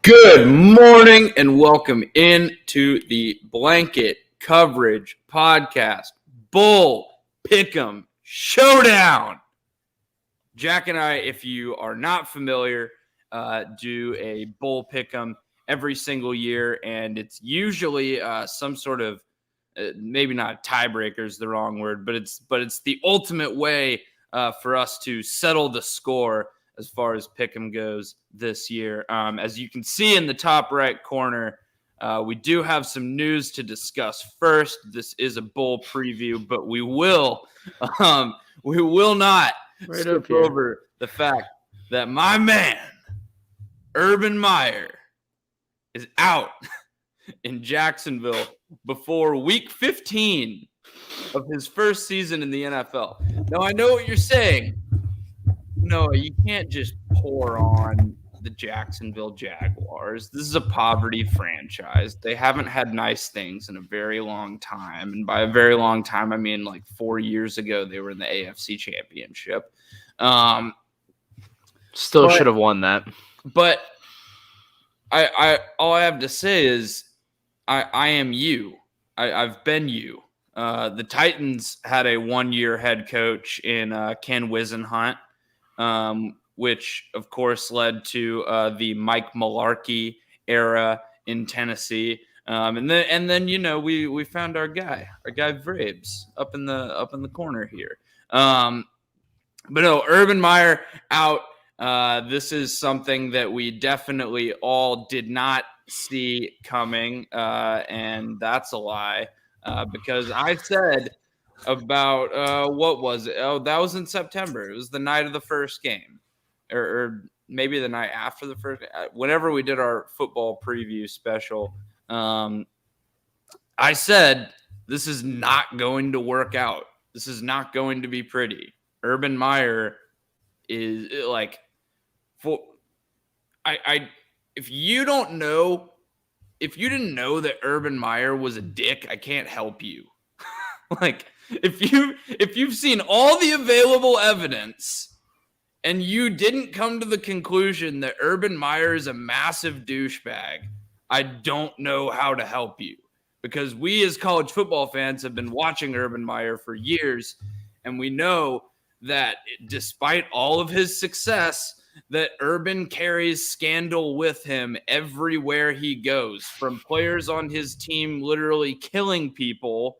Good morning and welcome into the Blanket Coverage Podcast Bull Pick'em Showdown. Jack and I, if you are not familiar, do a Bull Pick'em every single year, and it's usually some sort of maybe not tiebreaker is the wrong word, but it's the ultimate way for us to settle the score as far as Pick'em goes this year. As you can see in the top right corner, we do have some news to discuss first. This is a Bull preview, but we will not skip over the fact that my man, Urban Meyer, is out in Jacksonville before week 15 of his first season in the NFL. Now, I know what you're saying. No, you can't just pour on the Jacksonville Jaguars. This is a poverty franchise. They haven't had nice things in a very long time. And by a very long time, I mean like 4 years ago, they were in the AFC Championship. Still should have won that. But I all I have to say is I am you. I've been you. The Titans had a one-year head coach in Ken Wisenhunt. Which of course led to the Mike Mularkey era in Tennessee, and then you know we found our guy Vrabes up in the corner here. But no, Urban Meyer out. This is something that we definitely all did not see coming, and that's a lie because I said. About what was it? Oh, that was in September. It was the night of the first game, or maybe the night after the first. Whenever we did our football preview special, I said this is not going to work out. This is not going to be pretty. Urban Meyer is like, if you didn't know that Urban Meyer was a dick, I can't help you. Like. If you've seen all the available evidence and you didn't come to the conclusion that Urban Meyer is a massive douchebag, I don't know how to help you, because we as college football fans have been watching Urban Meyer for years, and we know that despite all of his success, that Urban carries scandal with him everywhere he goes, from players on his team literally killing people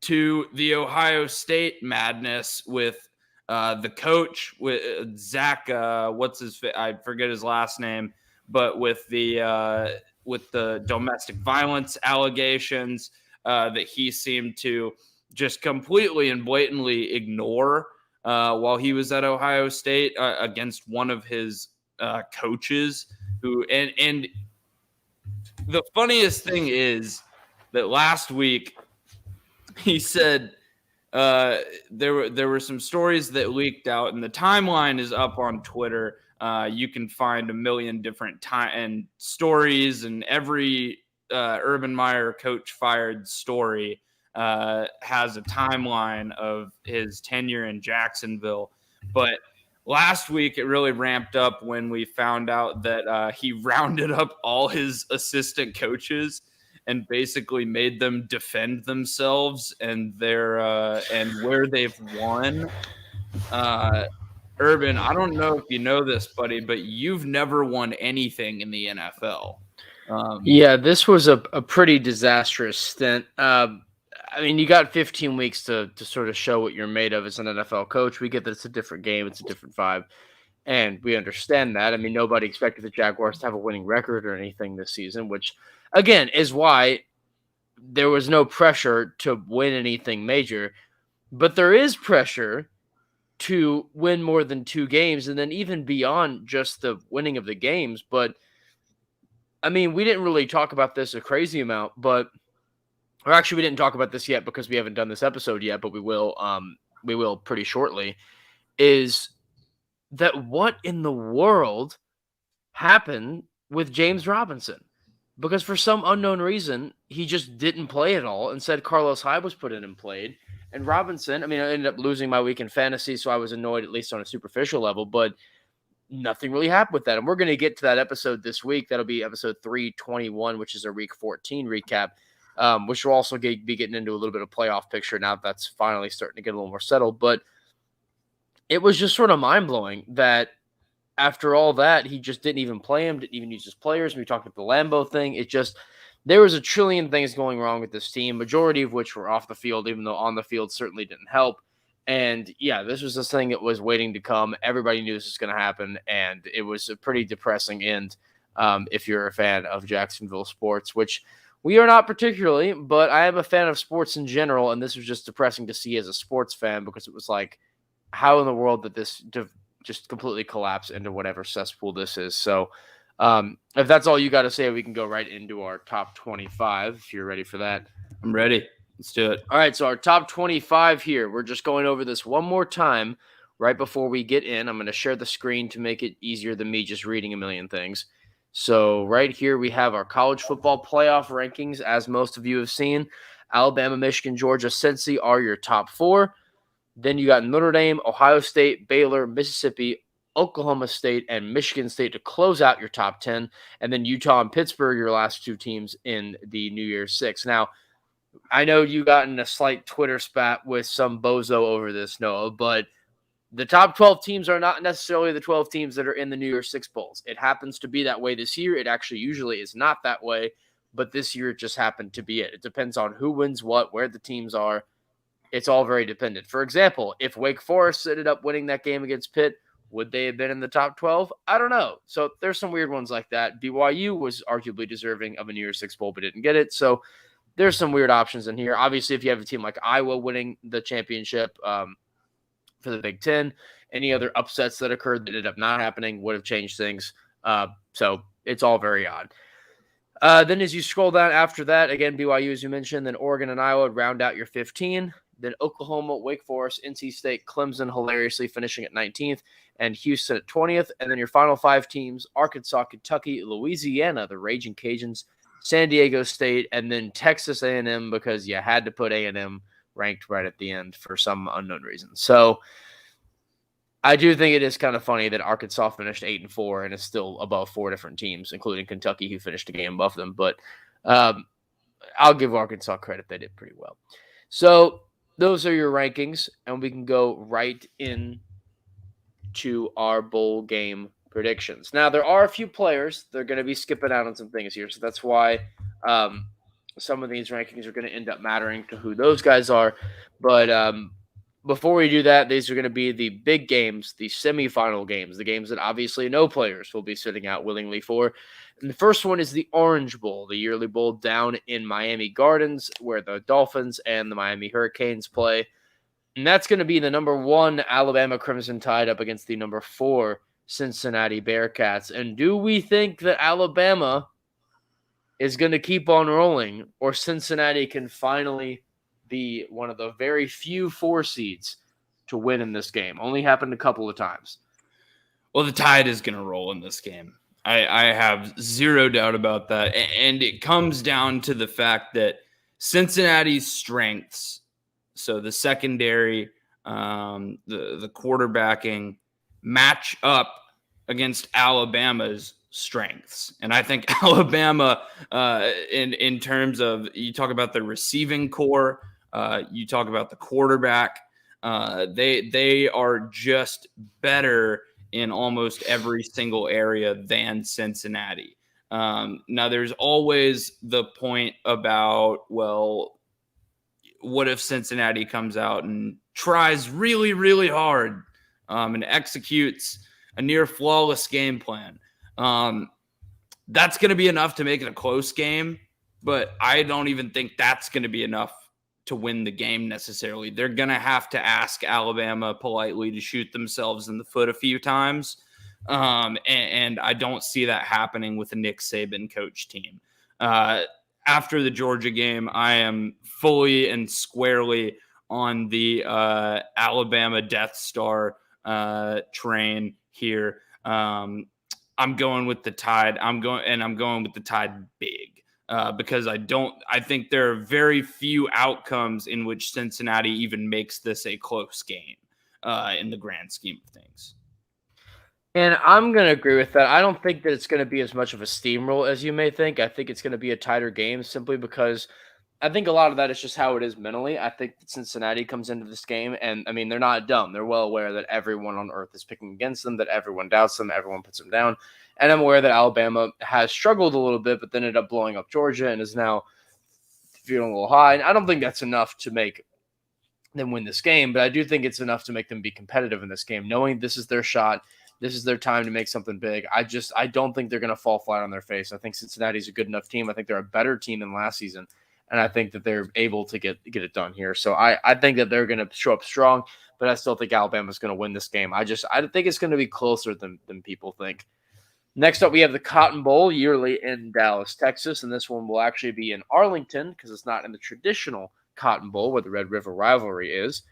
to the Ohio State madness with the coach, with Zach, I forget his last name, but with the domestic violence allegations that he seemed to just completely and blatantly ignore while he was at Ohio State against one of his coaches. And the funniest thing is that last week, he said there were some stories that leaked out, and the timeline is up on Twitter. You can find a million different stories, and every Urban Meyer coach fired story has a timeline of his tenure in Jacksonville. But last week, it really ramped up when we found out that he rounded up all his assistant coaches and basically made them defend themselves and and where they've won. Urban, I don't know if you know this, buddy, but you've never won anything in the NFL. Yeah, this was a pretty disastrous stint. I mean, you got 15 weeks to sort of show what you're made of as an NFL coach. We get that it's a different game, it's a different vibe, and we understand that. I mean, nobody expected the Jaguars to have a winning record or anything this season, which again is why there was no pressure to win anything major, but there is pressure to win more than 2 games, and then even beyond just the winning of the games. But I mean, we didn't really talk about this a crazy amount, or actually we didn't talk about this yet because we haven't done this episode yet, but we will pretty shortly, is that what in the world happened with James Robinson? Because for some unknown reason, he just didn't play at all. Instead, Carlos Hyde was put in and played. And Robinson, I mean, I ended up losing my week in fantasy, so I was annoyed, at least on a superficial level. But nothing really happened with that. And we're going to get to that episode this week. That'll be episode 321, which is a week 14 recap, which will also be getting into a little bit of playoff picture now that that's finally starting to get a little more settled. But it was just sort of mind-blowing that after all that, he just didn't even play him, didn't even use his players. We talked about the Lambeau thing. It just, there was a trillion things going wrong with this team, majority of which were off the field, even though on the field certainly didn't help. And yeah, this was this thing that was waiting to come. Everybody knew this was going to happen, and it was a pretty depressing end if you're a fan of Jacksonville sports, which we are not particularly, but I am a fan of sports in general, and this was just depressing to see as a sports fan because it was like, how in the world did this just completely collapse into whatever cesspool this is? So if that's all you got to say, we can go right into our top 25 if you're ready for that. I'm ready. Let's do it. All right, so our top 25 here. We're just going over this one more time right before we get in. I'm going to share the screen to make it easier than me just reading a million things. So right here we have our college football playoff rankings, as most of you have seen. Alabama, Michigan, Georgia, Cincy are your top 4. Then you got Notre Dame, Ohio State, Baylor, Mississippi, Oklahoma State, and Michigan State to close out your top 10. And then Utah and Pittsburgh, your last 2 teams in the New Year's Six. Now, I know you got in a slight Twitter spat with some bozo over this, Noah, but the top 12 teams are not necessarily the 12 teams that are in the New Year's Six Bowls. It happens to be that way this year. It actually usually is not that way, but this year it just happened to be it. It depends on who wins what, where the teams are. It's all very dependent. For example, if Wake Forest ended up winning that game against Pitt, would they have been in the top 12? I don't know. So there's some weird ones like that. BYU was arguably deserving of a New Year's Six Bowl, but didn't get it. So there's some weird options in here. Obviously, if you have a team like Iowa winning the championship for the Big Ten, any other upsets that occurred that ended up not happening would have changed things. So it's all very odd. Then as you scroll down after that, again, BYU, as you mentioned, then Oregon and Iowa round out your 15. Then Oklahoma, Wake Forest, NC State, Clemson, hilariously finishing at 19th, and Houston at 20th. And then your final 5 teams, Arkansas, Kentucky, Louisiana, the Raging Cajuns, San Diego State, and then Texas A&M, because you had to put A&M ranked right at the end for some unknown reason. So I do think it is kind of funny that Arkansas finished 8-4 and is still above 4 different teams, including Kentucky, who finished a game above them. But I'll give Arkansas credit. They did pretty well. So those are your rankings, and we can go right in to our bowl game predictions. Now, there are a few players that are going to be skipping out on some things here, so that's why some of these rankings are going to end up mattering to who those guys are. But before we do that, these are going to be the big games, the semifinal games, the games that obviously no players will be sitting out willingly for. And the first one is the Orange Bowl, the yearly bowl down in Miami Gardens, where the Dolphins and the Miami Hurricanes play. And that's going to be the number 1 Alabama Crimson Tide up against the number 4 Cincinnati Bearcats. And do we think that Alabama is going to keep on rolling, or Cincinnati can finally be one of the very few 4 seeds to win in this game? Only happened a couple of times. Well, the Tide is going to roll in this game. I have zero doubt about that. And it comes down to the fact that Cincinnati's strengths, so the secondary, the quarterbacking, match up against Alabama's strengths. And I think Alabama, in terms of, you talk about the receiving core, you talk about the quarterback, they are just better in almost every single area than Cincinnati. Now, there's always the point about, well, what if Cincinnati comes out and tries really, really hard and executes a near flawless game plan? That's going to be enough to make it a close game, but I don't even think that's going to be enough to win the game necessarily. They're going to have to ask Alabama politely to shoot themselves in the foot a few times. And I don't see that happening with a Nick Saban coach team. After the Georgia game, I am fully and squarely on the Alabama Death Star train here. I'm going with the Tide. I'm going with the Tide big. Because I think there are very few outcomes in which Cincinnati even makes this a close game in the grand scheme of things. And I'm going to agree with that. I don't think that it's going to be as much of a steamroll as you may think. I think it's going to be a tighter game simply because I think a lot of that is just how it is mentally. I think that Cincinnati comes into this game, and I mean, they're not dumb. They're well aware that everyone on earth is picking against them, that everyone doubts them, everyone puts them down. And I'm aware that Alabama has struggled a little bit, but then ended up blowing up Georgia and is now feeling a little high. And I don't think that's enough to make them win this game, but I do think it's enough to make them be competitive in this game, knowing this is their shot. This is their time to make something big. I don't think they're going to fall flat on their face. I think Cincinnati's a good enough team. I think they're a better team than last season. And I think that they're able to get it done here. So I think that they're going to show up strong, but I still think Alabama's going to win this game. I think it's going to be closer than people think. Next up, we have the Cotton Bowl yearly in Dallas, Texas. And this one will actually be in Arlington because it's not in the traditional Cotton Bowl where the Red River rivalry is.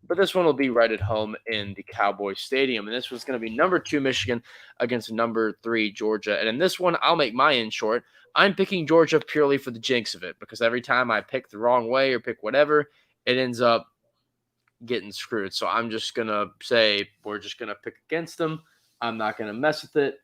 But this one will be right at home in the Cowboy Stadium. And this was going to be number 2 Michigan against number 3 Georgia. And in this one, I'll make my in short. I'm picking Georgia purely for the jinx of it because every time I pick the wrong way or pick whatever, it ends up getting screwed. So I'm just going to say we're just going to pick against them. I'm not going to mess with it.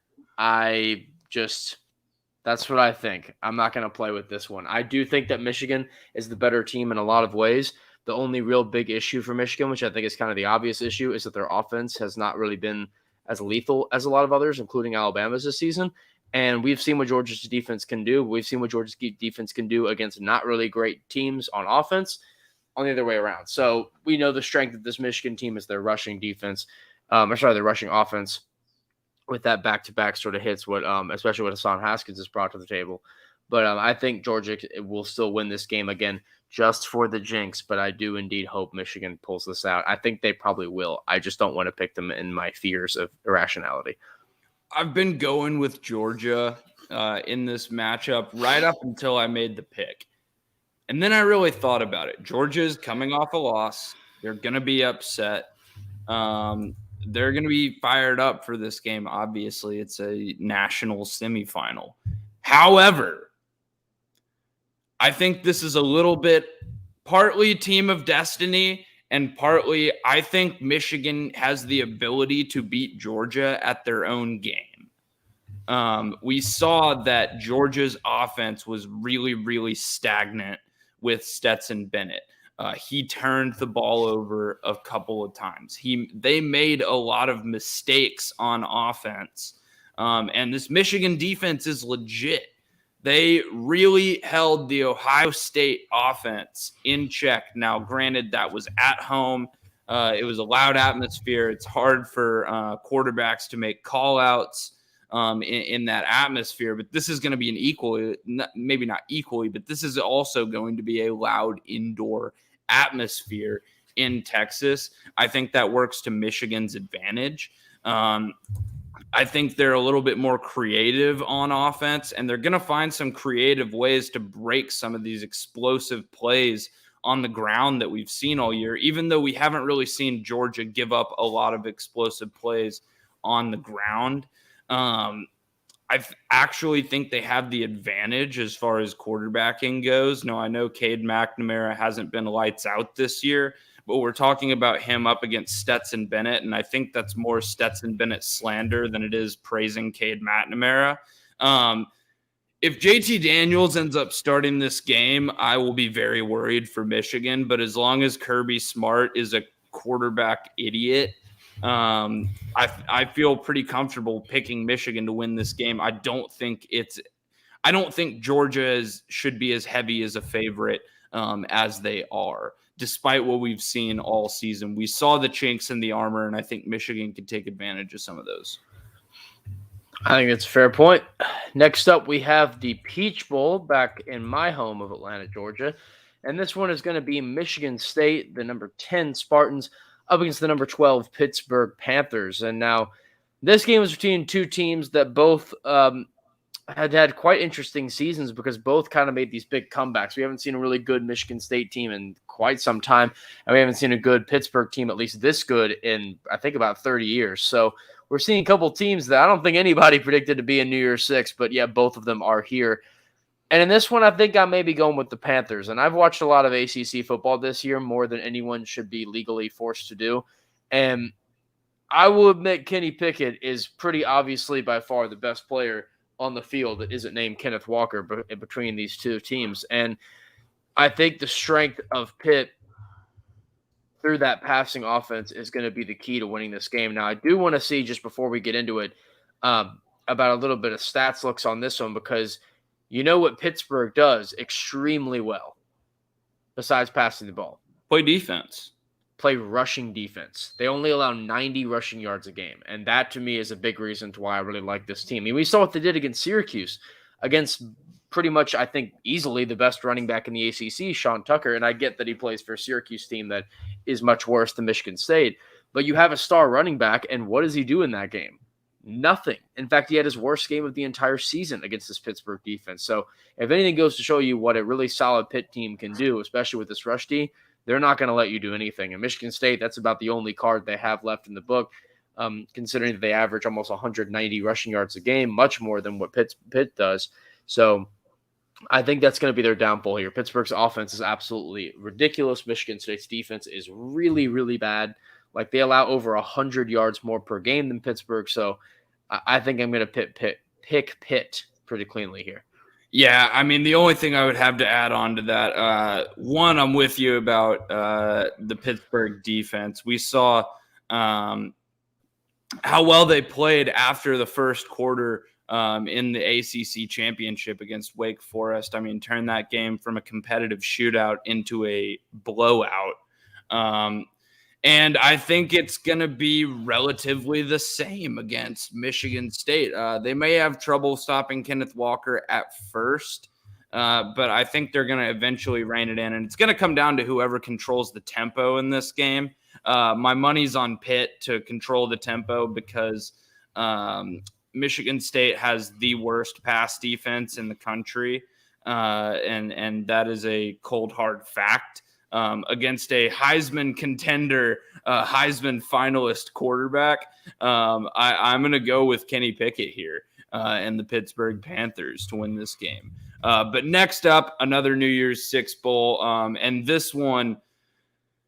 That's what I think. I'm not going to play with this one. I do think that Michigan is the better team in a lot of ways. The only real big issue for Michigan, which I think is kind of the obvious issue, is that their offense has not really been as lethal as a lot of others, including Alabama's this season. And we've seen what Georgia's defense can do. We've seen what Georgia's defense can do against not really great teams on offense on the other way around. So we know the strength of this Michigan team is their rushing defense, their rushing offense with that back-to-back sort of hits, especially what Hassan Haskins has brought to the table. But I think Georgia will still win this game again just for the jinx, but I do indeed hope Michigan pulls this out. I think they probably will. I just don't want to pick them in my fears of irrationality. I've been going with Georgia in this matchup right up until I made the pick. And then I really thought about it. Georgia's coming off a loss. They're going to be upset. They're going to be fired up for this game. Obviously, it's a national semifinal. However, I think this is a little bit partly team of destiny and partly I think Michigan has the ability to beat Georgia at their own game. We saw that Georgia's offense was really, really stagnant with Stetson Bennett. He turned the ball over a couple of times. They made a lot of mistakes on offense. And this Michigan defense is legit. They really held the Ohio State offense in check. Now, granted, that was at home. It was a loud atmosphere. It's hard for quarterbacks to make call-outs in that atmosphere. But this is going to be maybe not equally, but this is also going to be a loud indoor atmosphere in Texas. I think that works to Michigan's advantage. I think they're a little bit more creative on offense, and they're going to find some creative ways to break some of these explosive plays on the ground that we've seen all year, even though we haven't really seen Georgia give up a lot of explosive plays on the ground. I actually think they have the advantage as far as quarterbacking goes. Now, I know Cade McNamara hasn't been lights out this year, but we're talking about him up against Stetson Bennett, and I think that's more Stetson Bennett slander than it is praising Cade McNamara. If JT Daniels ends up starting this game, I will be very worried for Michigan, but as long as Kirby Smart is a quarterback idiot, I feel pretty comfortable picking Michigan to win this game. I don't think Georgia should be as heavy as a favorite as they are, despite what we've seen all season. We saw the chinks in the armor, and I think Michigan can take advantage of some of those. I think that's a fair point. Next up, we have the Peach Bowl back in my home of Atlanta, Georgia. And this one is going to be Michigan State, the number 10 Spartans, up against the number 12 Pittsburgh Panthers. And now this game was between two teams that both had quite interesting seasons because both kind of made these big comebacks. We haven't seen a really good Michigan State team in quite some time, and we haven't seen a good Pittsburgh team, at least this good, in I think about 30 years. So we're seeing a couple teams that I don't think anybody predicted to be in New Year's Six, but yeah, both of them are here. And in this one, I think I may be going with the Panthers. And I've watched a lot of ACC football this year, more than anyone should be legally forced to do. And I will admit Kenny Pickett is pretty obviously by far the best player on the field that isn't named Kenneth Walker between these two teams. And I think the strength of Pitt through that passing offense is going to be the key to winning this game. Now, I do want to see, just before we get into it, about a little bit of stats looks on this one, because you know what Pittsburgh does extremely well besides passing the ball? Play defense. Play rushing defense. They only allow 90 rushing yards a game, and that to me is a big reason to why I really like this team. I mean, we saw what they did against Syracuse, against pretty much, I think, easily the best running back in the ACC, Sean Tucker, and I get that he plays for a Syracuse team that is much worse than Michigan State, but you have a star running back, and what does he do in that game? Nothing. In fact, he had his worst game of the entire season against this Pittsburgh defense. So if anything goes to show you what a really solid Pitt team can do, especially with this rush D, they're not going to let you do anything. And Michigan State, that's about the only card they have left in the book, considering that they average almost 190 rushing yards a game, much more than what Pitt does. So I think that's going to be their downfall here. Pittsburgh's offense is absolutely ridiculous. Michigan State's defense is really, really bad. Like, they allow over 100 yards more per game than Pittsburgh. So I think I'm going to pick Pitt pretty cleanly here. Yeah, I mean, the only thing I would have to add on to that, one, I'm with you about the Pittsburgh defense. We saw how well they played after the first quarter in the ACC championship against Wake Forest. I mean, turn that game from a competitive shootout into a blowout. And I think it's going to be relatively the same against Michigan State. They may have trouble stopping Kenneth Walker at first, but I think they're going to eventually rein it in. And it's going to come down to whoever controls the tempo in this game. My money's on Pitt to control the tempo because Michigan State has the worst pass defense in the country, and that is a cold, hard fact. Against a Heisman contender, Heisman finalist quarterback. I'm going to go with Kenny Pickett here and the Pittsburgh Panthers to win this game. But next up, another New Year's Six Bowl. And this one,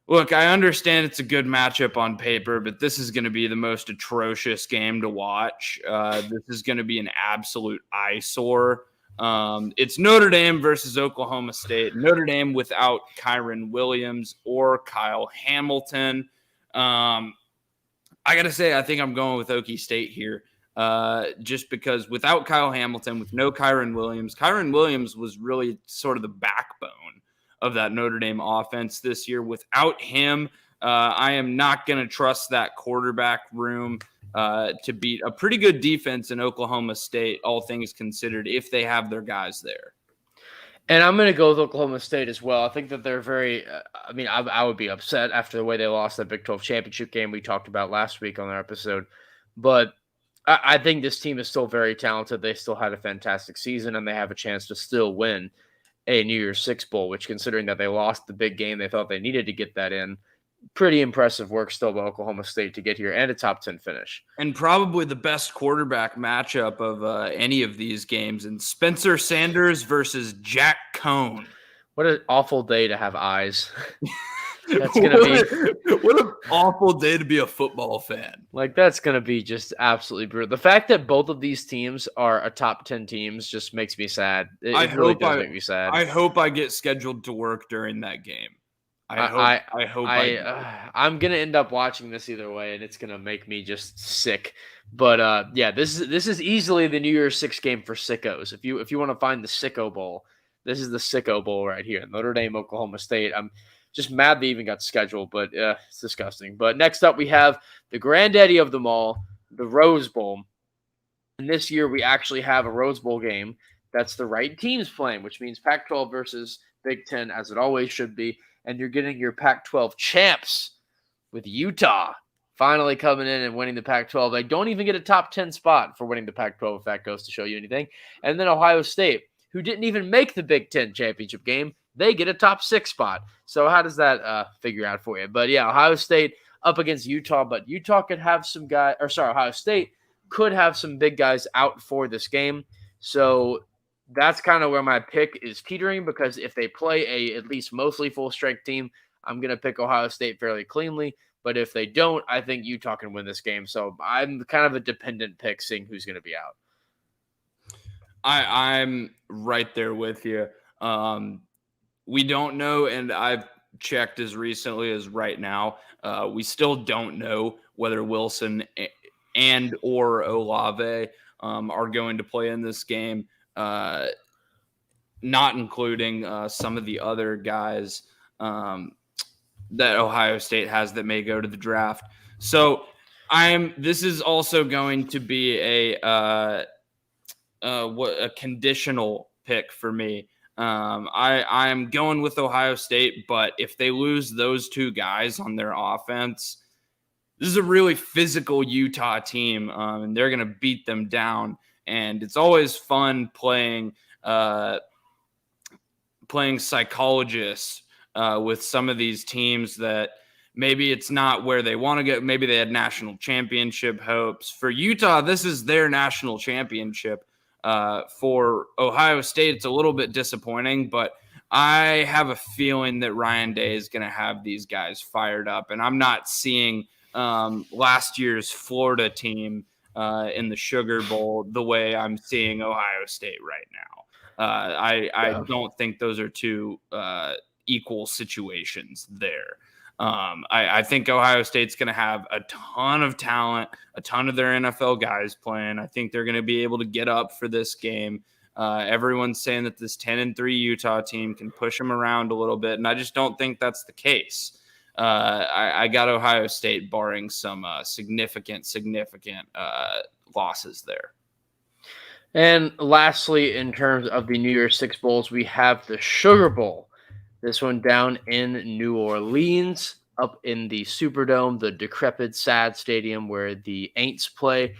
look, I understand it's a good matchup on paper, but this is going to be the most atrocious game to watch. This is going to be an absolute eyesore. It's Notre Dame versus Oklahoma State. Notre Dame without Kyron Williams or Kyle Hamilton. I got to say, I think I'm going with Okie State here just because without Kyle Hamilton, with no Kyron Williams was really sort of the backbone of that Notre Dame offense this year. Without him, I am not going to trust that quarterback room to beat a pretty good defense in Oklahoma State, all things considered, if they have their guys there. And I'm going to go with Oklahoma State as well. I think that they're very I would be upset after the way they lost that Big 12 championship game we talked about last week on our episode. But I think this team is still very talented. They still had a fantastic season, and they have a chance to still win a New Year's Six Bowl, which, considering that they lost the big game they thought they needed to get that in, pretty impressive work still by Oklahoma State to get here and a top 10 finish. And probably the best quarterback matchup of any of these games. And Spencer Sanders versus Jack Cohn. What an awful day to have eyes. That's going to be what an awful day to be a football fan. Like, that's going to be just absolutely brutal. The fact that both of these teams are a top 10 teams just makes me sad. It really does make me sad. I hope I get scheduled to work during that game. I'm gonna end up watching this either way, and it's gonna make me just sick. But yeah, this is easily the New Year's Six game for sickos. If you want to find the sicko bowl, this is the sicko bowl right here. Notre Dame, Oklahoma State. I'm just mad they even got scheduled, but it's disgusting. But next up, we have the granddaddy of them all, the Rose Bowl. And this year, we actually have a Rose Bowl game that's the right teams playing, which means Pac-12 versus Big Ten, as it always should be. And you're getting your Pac-12 champs with Utah finally coming in and winning the Pac-12. They don't even get a top 10 spot for winning the Pac-12, if that goes to show you anything. And then Ohio State, who didn't even make the Big Ten championship game, they get a top 6 spot. So how does that figure out for you? But yeah, Ohio State up against Utah, but Utah could have some guys, Ohio State could have some big guys out for this game. So that's kind of where my pick is teetering, because if they play a at least mostly full strength team, I'm going to pick Ohio State fairly cleanly. But if they don't, I think Utah can win this game. So I'm kind of a dependent pick, seeing who's going to be out. I'm right there with you. We don't know, and I've checked as recently as right now. We still don't know whether Wilson and or Olave are going to play in this game, not including some of the other guys that Ohio State has that may go to the draft. So this is also going to be a conditional pick for me. I'm going with Ohio State, but if they lose those two guys on their offense, this is a really physical Utah team, and they're going to beat them down. And it's always fun playing psychologist with some of these teams that maybe it's not where they want to get. Maybe they had national championship hopes. For Utah, this is their national championship. For Ohio State, it's a little bit disappointing, but I have a feeling that Ryan Day is going to have these guys fired up, and I'm not seeing last year's Florida team in the Sugar Bowl the way I'm seeing Ohio State right now. I don't think those are two equal situations there. I think Ohio State's going to have a ton of talent, a ton of their NFL guys playing. I think they're going to be able to get up for this game. Everyone's saying that this 10-3 Utah team can push them around a little bit, and I just don't think that's the case. I got Ohio State barring some significant losses there. And lastly, in terms of the New Year's Six Bowls, we have the Sugar Bowl. This one down in New Orleans, up in the Superdome, the decrepit, sad stadium where the Aints play.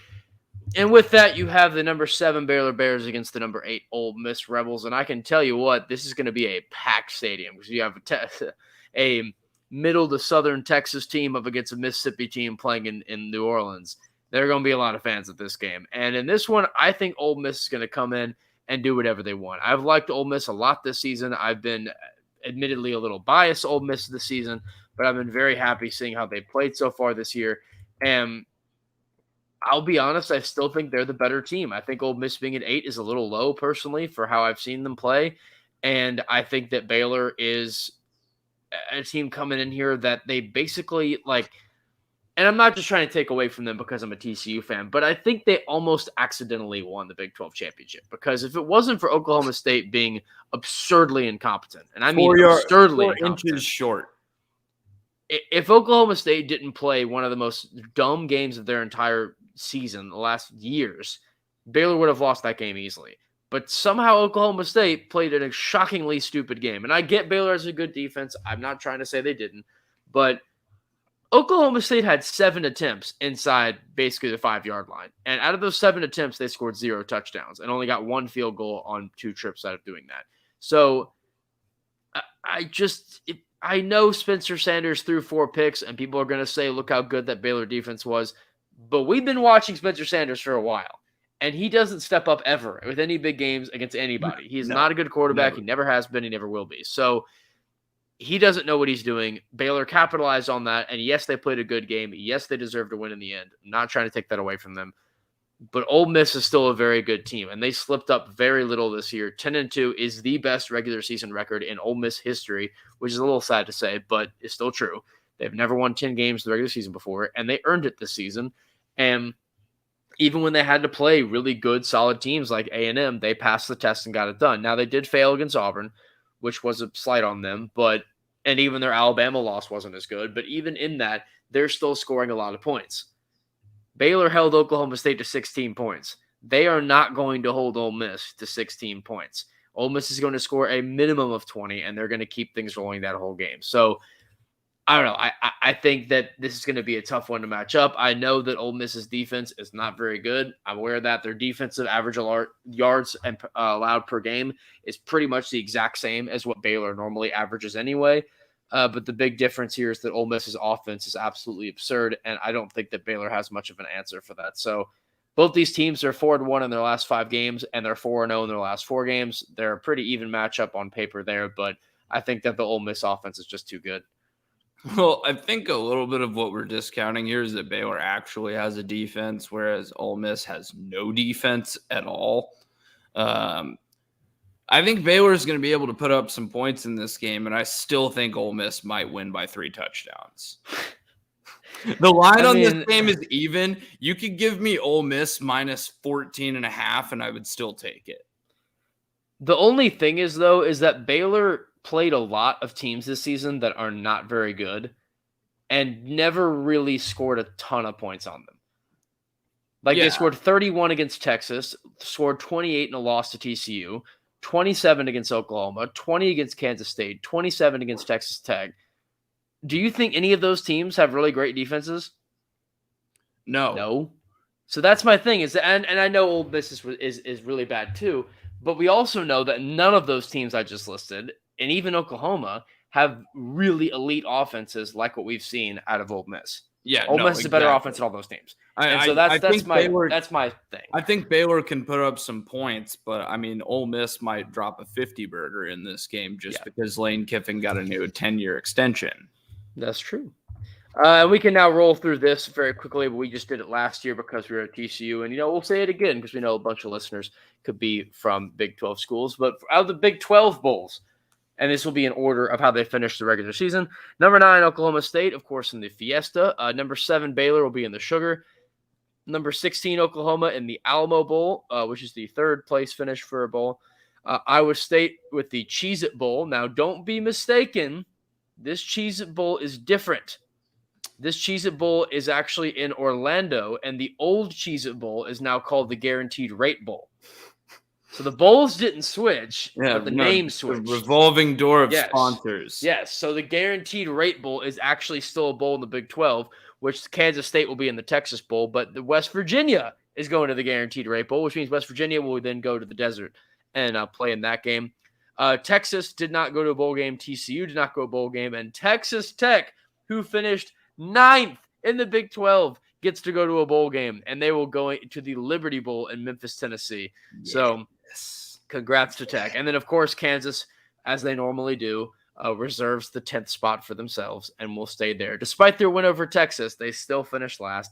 And with that, you have the number 7 Baylor Bears against the number 8 Ole Miss Rebels. And I can tell you what, this is going to be a packed stadium because you have a middle to southern Texas team up against a Mississippi team playing in New Orleans. There are going to be a lot of fans at this game. And in this one, I think Ole Miss is going to come in and do whatever they want. I've liked Ole Miss a lot this season. I've been admittedly a little biased Ole Miss this season, but I've been very happy seeing how they played so far this year. And I'll be honest, I still think they're the better team. I think Ole Miss being at 8 is a little low personally for how I've seen them play. And I think that Baylor is a team coming in here that they basically like, and I'm not just trying to take away from them because I'm a TCU fan, but I think they almost accidentally won the Big 12 championship because if it wasn't for Oklahoma State being absurdly incompetent, and I mean absurdly inches short, if Oklahoma State didn't play one of the most dumb games of their entire season, the last years, Baylor would have lost that game easily. But somehow Oklahoma State played a shockingly stupid game. And I get Baylor has a good defense. I'm not trying to say they didn't. But Oklahoma State had 7 attempts inside basically the 5-yard line. And out of those 7 attempts, they scored 0 touchdowns and only got 1 field goal on 2 trips out of doing that. So I know Spencer Sanders threw 4 picks, and people are going to say, look how good that Baylor defense was. But we've been watching Spencer Sanders for a while, and he doesn't step up ever with any big games against anybody. He's not a good quarterback. Never. He never has been. He never will be. So he doesn't know what he's doing. Baylor capitalized on that, and yes, they played a good game. Yes, they deserve to win in the end. I'm not trying to take that away from them. But Ole Miss is still a very good team, and they slipped up very little this year. 10-2 is the best regular season record in Ole Miss history, which is a little sad to say, but it's still true. They've never won 10 games in the regular season before, and they earned it this season. And even when they had to play really good, solid teams like A&M, they passed the test and got it done. Now, they did fail against Auburn, which was a slight on them, and even their Alabama loss wasn't as good. But even in that, they're still scoring a lot of points. Baylor held Oklahoma State to 16 points. They are not going to hold Ole Miss to 16 points. Ole Miss is going to score a minimum of 20, and they're going to keep things rolling that whole game. So, I don't know. I think that this is going to be a tough one to match up. I know that Ole Miss's defense is not very good. I'm aware of that. Their defensive average yards and allowed per game is pretty much the exact same as what Baylor normally averages anyway. But the big difference here is that Ole Miss's offense is absolutely absurd, and I don't think that Baylor has much of an answer for that. So both these teams are 4-1 in their last 5 games, and they're 4-0 in their last 4 games. They're a pretty even matchup on paper there, but I think that the Ole Miss offense is just too good. Well, I think a little bit of what we're discounting here is that Baylor actually has a defense, whereas Ole Miss has no defense at all. I think Baylor is going to be able to put up some points in this game, and I still think Ole Miss might win by 3 touchdowns. The line on this game is even. You could give me Ole Miss minus 14.5, and I would still take it. The only thing is, though, is that Baylor played a lot of teams this season that are not very good and never really scored a ton of points on them. They scored 31 against Texas, scored 28 in a loss to TCU, 27 against Oklahoma, 20 against Kansas State, 27 against Texas Tech. Do you think any of those teams have really great defenses? No. So that's my thing. And I know Ole Miss is really bad too, but we also know that none of those teams I just listed, and even Oklahoma, have really elite offenses like what we've seen out of Ole Miss. Yeah, Ole Miss is a better offense than all those teams. That's my thing. I think Baylor can put up some points, but I mean, Ole Miss might drop a 50 burger in this game just because Lane Kiffin got a new 10-year extension. That's true. We can now roll through this very quickly, but we just did it last year because we were at TCU. And, we'll say it again because we know a bunch of listeners could be from Big 12 schools. But out of the Big 12 bowls, and this will be in order of how they finish the regular season. Number 9, Oklahoma State, of course, in the Fiesta. Number 7, Baylor will be in the Sugar. Number 16, Oklahoma in the Alamo Bowl, which is the third place finish for a bowl. Iowa State with the Cheez-It Bowl. Now, don't be mistaken. This Cheez-It Bowl is different. This Cheez-It Bowl is actually in Orlando, and the old Cheez-It Bowl is now called the Guaranteed Rate Bowl. So the bowls didn't switch, but the name switched. The revolving door of sponsors. Yes, so the Guaranteed Rate Bowl is actually still a bowl in the Big 12, which Kansas State will be in the Texas Bowl, but the West Virginia is going to the Guaranteed Rate Bowl, which means West Virginia will then go to the desert and play in that game. Texas did not go to a bowl game. TCU did not go to a bowl game. And Texas Tech, who finished 9th in the Big 12, gets to go to a bowl game. And they will go to the Liberty Bowl in Memphis, Tennessee. Yes. So congrats to Tech. And then, of course, Kansas, as they normally do, reserves the 10th spot for themselves and will stay there. Despite their win over Texas, they still finished last,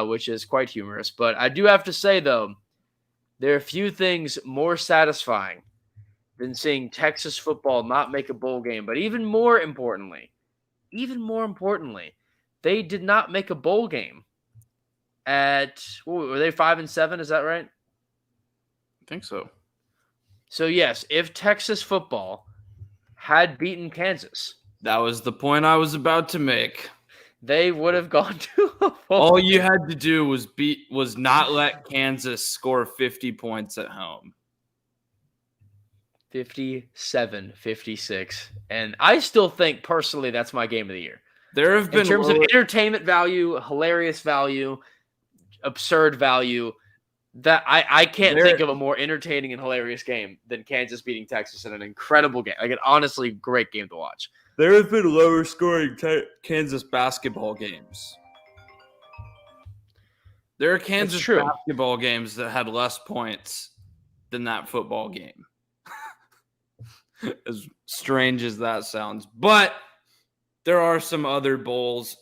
which is quite humorous. But I do have to say, though, there are few things more satisfying than seeing Texas football not make a bowl game. But even more importantly, they did not make a bowl game at, were they 5-7? Is that right? I think so. So, yes, if Texas football had beaten Kansas. That was the point I was about to make. They would have gone to a bowl All game. you had to do was not let Kansas score 50 points at home. 57-56. And I still think, personally, that's my game of the year. There have been in terms of entertainment value, hilarious value, absurd value, that I can't think of a more entertaining and hilarious game than Kansas beating Texas in an incredible game. Like an honestly great game to watch. There have been lower scoring Kansas basketball games. There are Kansas basketball games that had less points than that football game. As strange as that sounds. But there are some other bowls.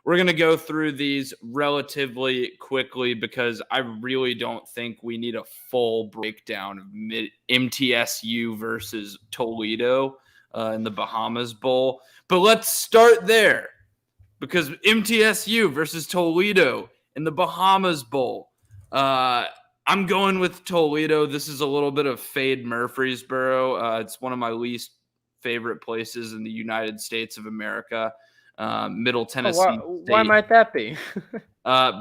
We're going to go through these relatively quickly because I really don't think we need a full breakdown of MTSU versus Toledo in the Bahamas Bowl. But let's start there because MTSU versus Toledo in the Bahamas Bowl. I'm going with Toledo. This is a little bit of fade Murfreesboro. It's one of my least favorite places in the United States of America. Middle Tennessee. Why might that be?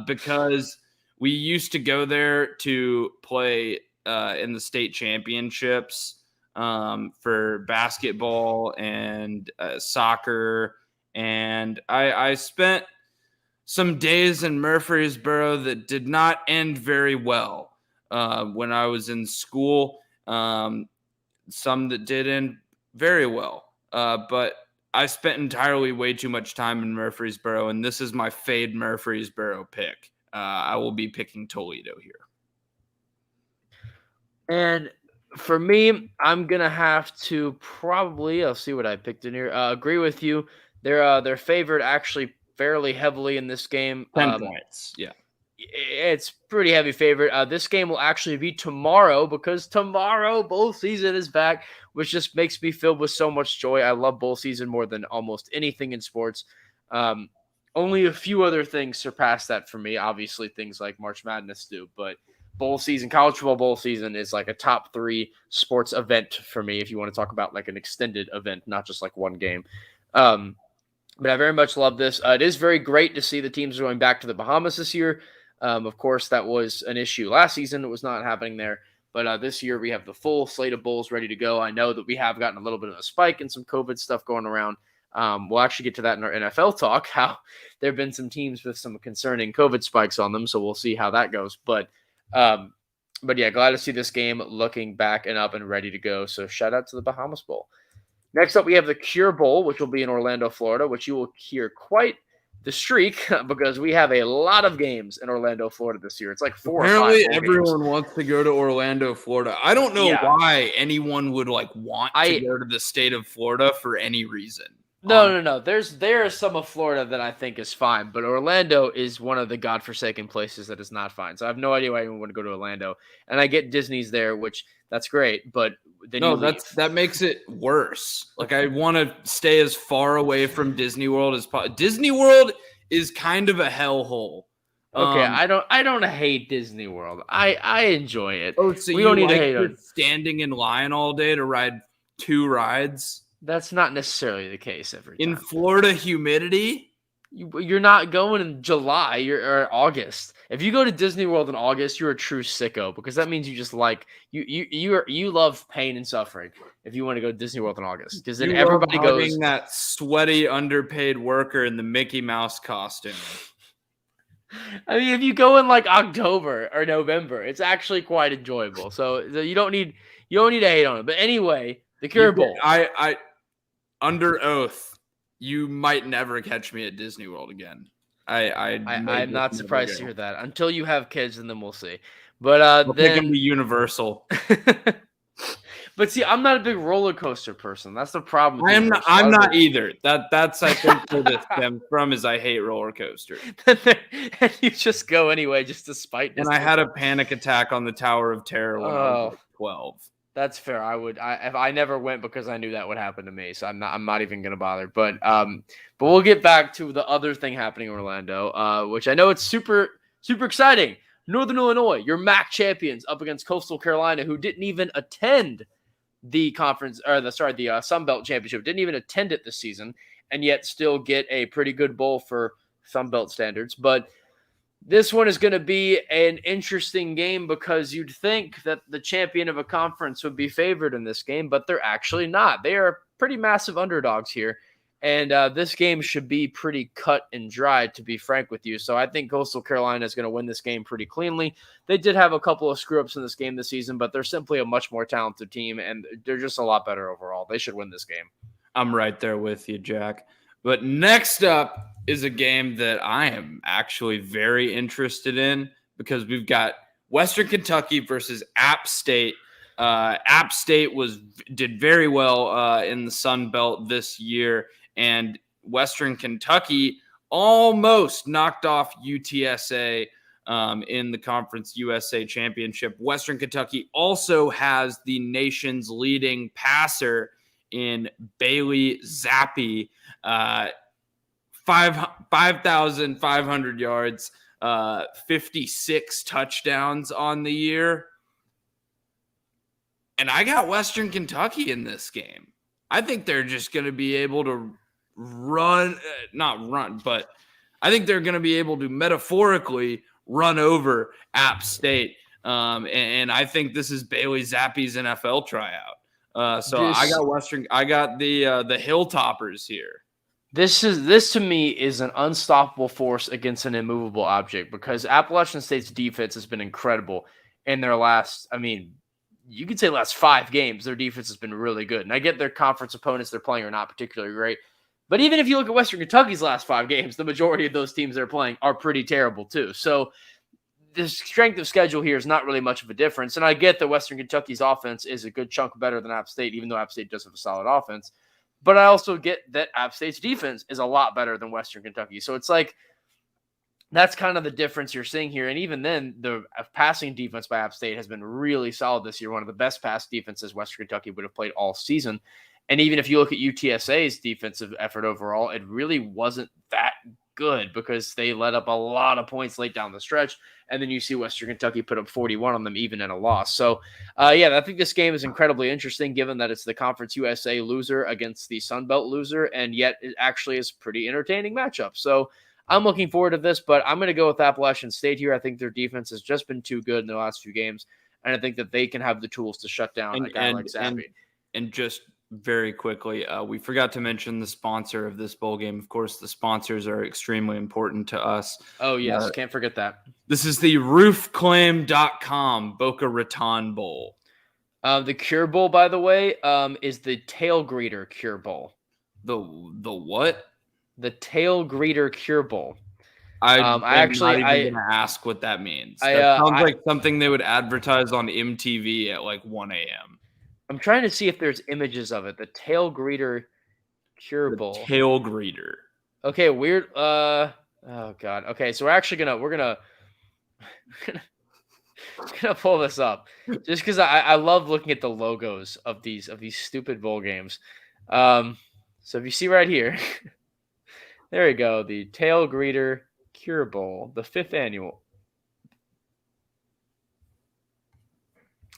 Because we used to go there to play in the state championships for basketball and soccer. And I spent some days in Murfreesboro that did not end very well when I was in school. Some that did end very well. But I spent entirely way too much time in Murfreesboro, and this is my fade Murfreesboro pick. I will be picking Toledo here. And for me, I'm going to have to probably, I'll see what I picked in here, agree with you They're favored actually fairly heavily in this game. 10 points. Yeah. It's pretty heavy favorite. This game will actually be tomorrow because tomorrow bowl season is back, which just makes me filled with so much joy. I love bowl season more than almost anything in sports. Only a few other things surpass that for me. Obviously, things like March Madness do, but bowl season, college football bowl season is like a top 3 sports event for me. If you want to talk about like an extended event, not just like one game. But I very much love this. It is very great to see the teams going back to the Bahamas this year. Of course, that was an issue last season. It was not happening there. But this year we have the full slate of bowls ready to go. I know that we have gotten a little bit of a spike and some COVID stuff going around. We'll actually get to that in our NFL talk, how there have been some teams with some concerning COVID spikes on them. So we'll see how that goes. But yeah, glad to see this game looking back and up and ready to go. So shout out to the Bahamas Bowl. Next up, we have the Cure Bowl, which will be in Orlando, Florida, which you will hear quite the streak because we have a lot of games in Orlando, Florida this year. It's like 4 Apparently, or 5 everyone games. wants to go to Orlando, Florida. I don't know why anyone would want to go to the state of Florida for any reason. No. There is some of Florida that I think is fine, but Orlando is one of the godforsaken places that is not fine. So I have no idea why anyone would go to Orlando. And I get Disney's there, which that's great, but then that makes it worse. Like I want to stay as far away from Disney World as possible. Disney World is kind of a hellhole. Okay, I don't hate Disney World. I enjoy it. Oh, so we don't need to hate on standing in line all day to ride 2 rides? That's not necessarily the case every time. In Florida humidity? You're not going in July or August. If you go to Disney World in August, you're a true sicko because that means you just like you love pain and suffering. If you want to go to Disney World in August, because then everybody goes that sweaty underpaid worker in the Mickey Mouse costume. I mean, if you go in like October or November, it's actually quite enjoyable. So you don't need to hate on it. But anyway, the Cure Bowl. I under oath. You might never catch me at Disney World again. I'm not surprised to hear that. Until you have kids, and then we'll see. But we'll pick them to Universal. But see, I'm not a big roller coaster person. That's the problem. I'm not either. That's I think where this stems from is I hate roller coasters. And you just go anyway, just to spite. And I had a panic attack on the Tower of Terror when I was 12. That's fair. If I never went because I knew that would happen to me, so I'm not even gonna bother. But we'll get back to the other thing happening in Orlando, which I know it's super exciting. Northern Illinois, your MAC champions, up against Coastal Carolina, who didn't even attend the Sun Belt Championship, didn't even attend it this season, and yet still get a pretty good bowl for Sun Belt standards. But this one is going to be an interesting game because you'd think that the champion of a conference would be favored in this game, but they're actually not. They are pretty massive underdogs here, and this game should be pretty cut and dry, to be frank with you. So I think Coastal Carolina is going to win this game pretty cleanly. They did have a couple of screw-ups in this game this season, but they're simply a much more talented team, and they're just a lot better overall. They should win this game. I'm right there with you, Jack. But next up is a game that I am actually very interested in because we've got Western Kentucky versus App State. App State did very well in the Sun Belt this year, and Western Kentucky almost knocked off UTSA in the Conference USA Championship. Western Kentucky also has the nation's leading passer in Bailey Zappi. 5,500 yards, 56 touchdowns on the year. And I got Western Kentucky in this game. I think they're just going to be able to but I think they're going to be able to metaphorically run over App State. And I think this is Bailey Zappi's NFL tryout. I got the Hilltoppers here. This to me is an unstoppable force against an immovable object because Appalachian State's defense has been incredible in their last 5 games. Their defense has been really good. And I get their conference opponents they're playing are not particularly great. But even if you look at Western Kentucky's last 5 games, the majority of those teams they're playing are pretty terrible too. So the strength of schedule here is not really much of a difference. And I get that Western Kentucky's offense is a good chunk better than App State, even though App State does have a solid offense. But I also get that App State's defense is a lot better than Western Kentucky. So it's like, that's kind of the difference you're seeing here. And even then, the passing defense by App State has been really solid this year. One of the best pass defenses Western Kentucky would have played all season. And even if you look at UTSA's defensive effort overall, it really wasn't that good because they let up a lot of points late down the stretch. And then you see Western Kentucky put up 41 on them, even in a loss. So, I think this game is incredibly interesting, given that it's the Conference USA loser against the Sun Belt loser, and yet it actually is a pretty entertaining matchup. So I'm looking forward to this, but I'm going to go with Appalachian State here. I think their defense has just been too good in the last few games, and I think that they can have the tools to shut down a guy like Zappy. And just very quickly, we forgot to mention the sponsor of this bowl game. Of course, the sponsors are extremely important to us. Oh, yes. Can't forget that. This is the roofclaim.com Boca Raton Bowl. The Cure Bowl, by the way, is the Tail Greeter Cure Bowl. The what? The Tail Greeter Cure Bowl. I'm actually going to ask what that means. That sounds like something they would advertise on MTV at like 1 a.m. I'm trying to see if there's images of it. The Tail Greeter Cure Bowl. Tail Greeter. Okay, weird. Oh God. Okay, so we're gonna pull this up just because I love looking at the logos of these stupid bowl games. So if you see right here, there you go, the Tail Greeter Cure Bowl, the 5th annual.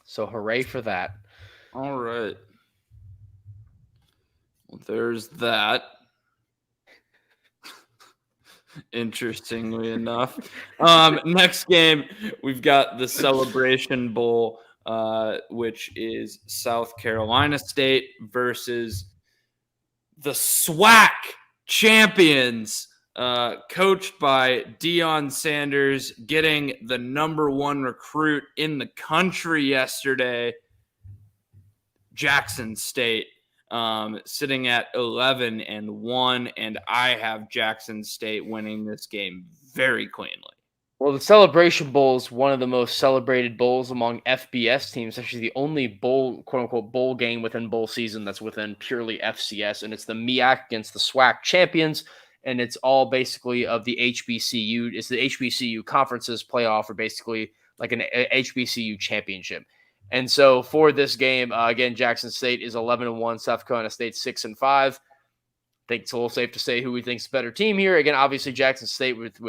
So hooray for that. All right. Well, there's that. Interestingly enough. Next game, we've got the Celebration Bowl, which is South Carolina State versus the SWAC champions, coached by Deion Sanders, getting the #1 recruit in the country yesterday, Jackson State, sitting at 11-1, and I have Jackson State winning this game very cleanly. Well, the Celebration Bowl is one of the most celebrated bowls among FBS teams. Actually, the only bowl, quote-unquote, bowl game within bowl season that's within purely FCS, and it's the MEAC against the SWAC champions, and it's all basically of the HBCU. It's the HBCU conferences playoff, or basically like an HBCU championship. And so for this game, again, Jackson State is 11-1, South Carolina State 6-5. I think it's a little safe to say who we think is a better team here. Again, obviously Jackson State with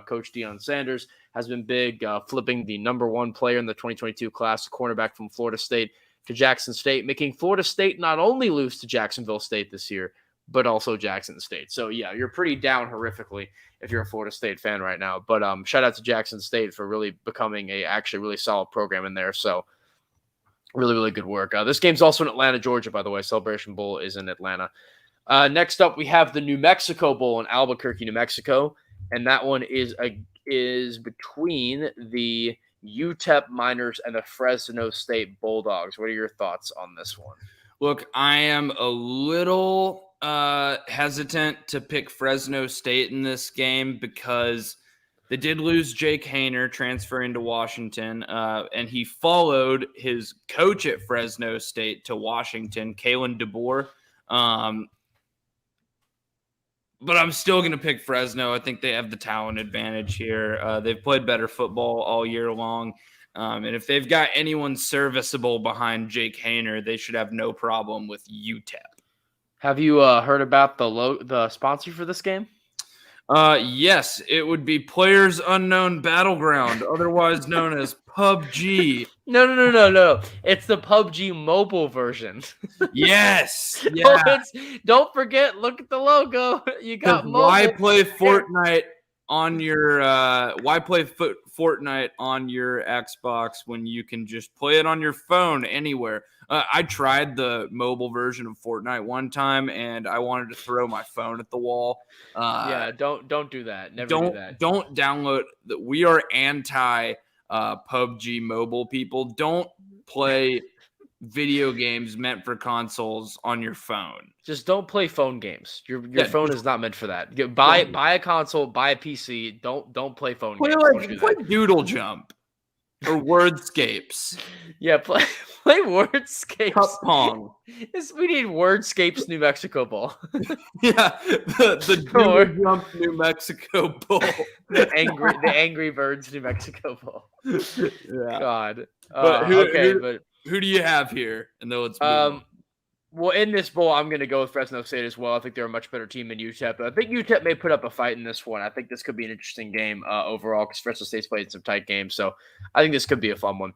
Coach Deion Sanders has been big, flipping the #1 player in the 2022 class, cornerback from Florida State, to Jackson State, making Florida State not only lose to Jacksonville State this year, but also Jackson State. So, yeah, you're pretty down horrifically if you're a Florida State fan right now. But shout out to Jackson State for really becoming a actually really solid program in there. So, really, really good work. This game's also in Atlanta, Georgia, by the way. Celebration Bowl is in Atlanta. Next up, we have the New Mexico Bowl in Albuquerque, New Mexico, and that one is between the UTEP Miners and the Fresno State Bulldogs. What are your thoughts on this one? Look, I am a little hesitant to pick Fresno State in this game because they did lose Jake Haener transferring to Washington, and he followed his coach at Fresno State to Washington, Kalen DeBoer. But I'm still going to pick Fresno. I think they have the talent advantage here. They've played better football all year long. And if they've got anyone serviceable behind Jake Haener, they should have no problem with UTEP. Have you heard about the sponsor for this game? Yes, it would be Players Unknown Battleground, otherwise known as PUBG. No. It's the PUBG mobile version. Yes. Yeah. Don't forget, look at the logo. You got mobile. Why play Fortnite on your Fortnite on your Xbox when you can just play it on your phone anywhere? I tried the mobile version of Fortnite one time, and I wanted to throw my phone at the wall. Don't do that. Never do that. Don't download. We are anti PUBG mobile people. Don't play video games meant for consoles on your phone. Just don't play phone games. Your phone is not meant for that. Buy a console, buy a PC. Don't play phone games. Play Doodle Jump. or Wordscapes. Yeah, play Wordscapes. Cup Pong. We need Wordscapes New Mexico Bowl. Yeah, the Doodle Jump New Mexico Bowl. the Angry Birds New Mexico Bowl. Yeah. God. But who do you have here? And then let's move on. Well, in this bowl, I'm going to go with Fresno State as well. I think they're a much better team than UTEP. But I think UTEP may put up a fight in this one. I think this could be an interesting game overall because Fresno State's played some tight games. So I think this could be a fun one.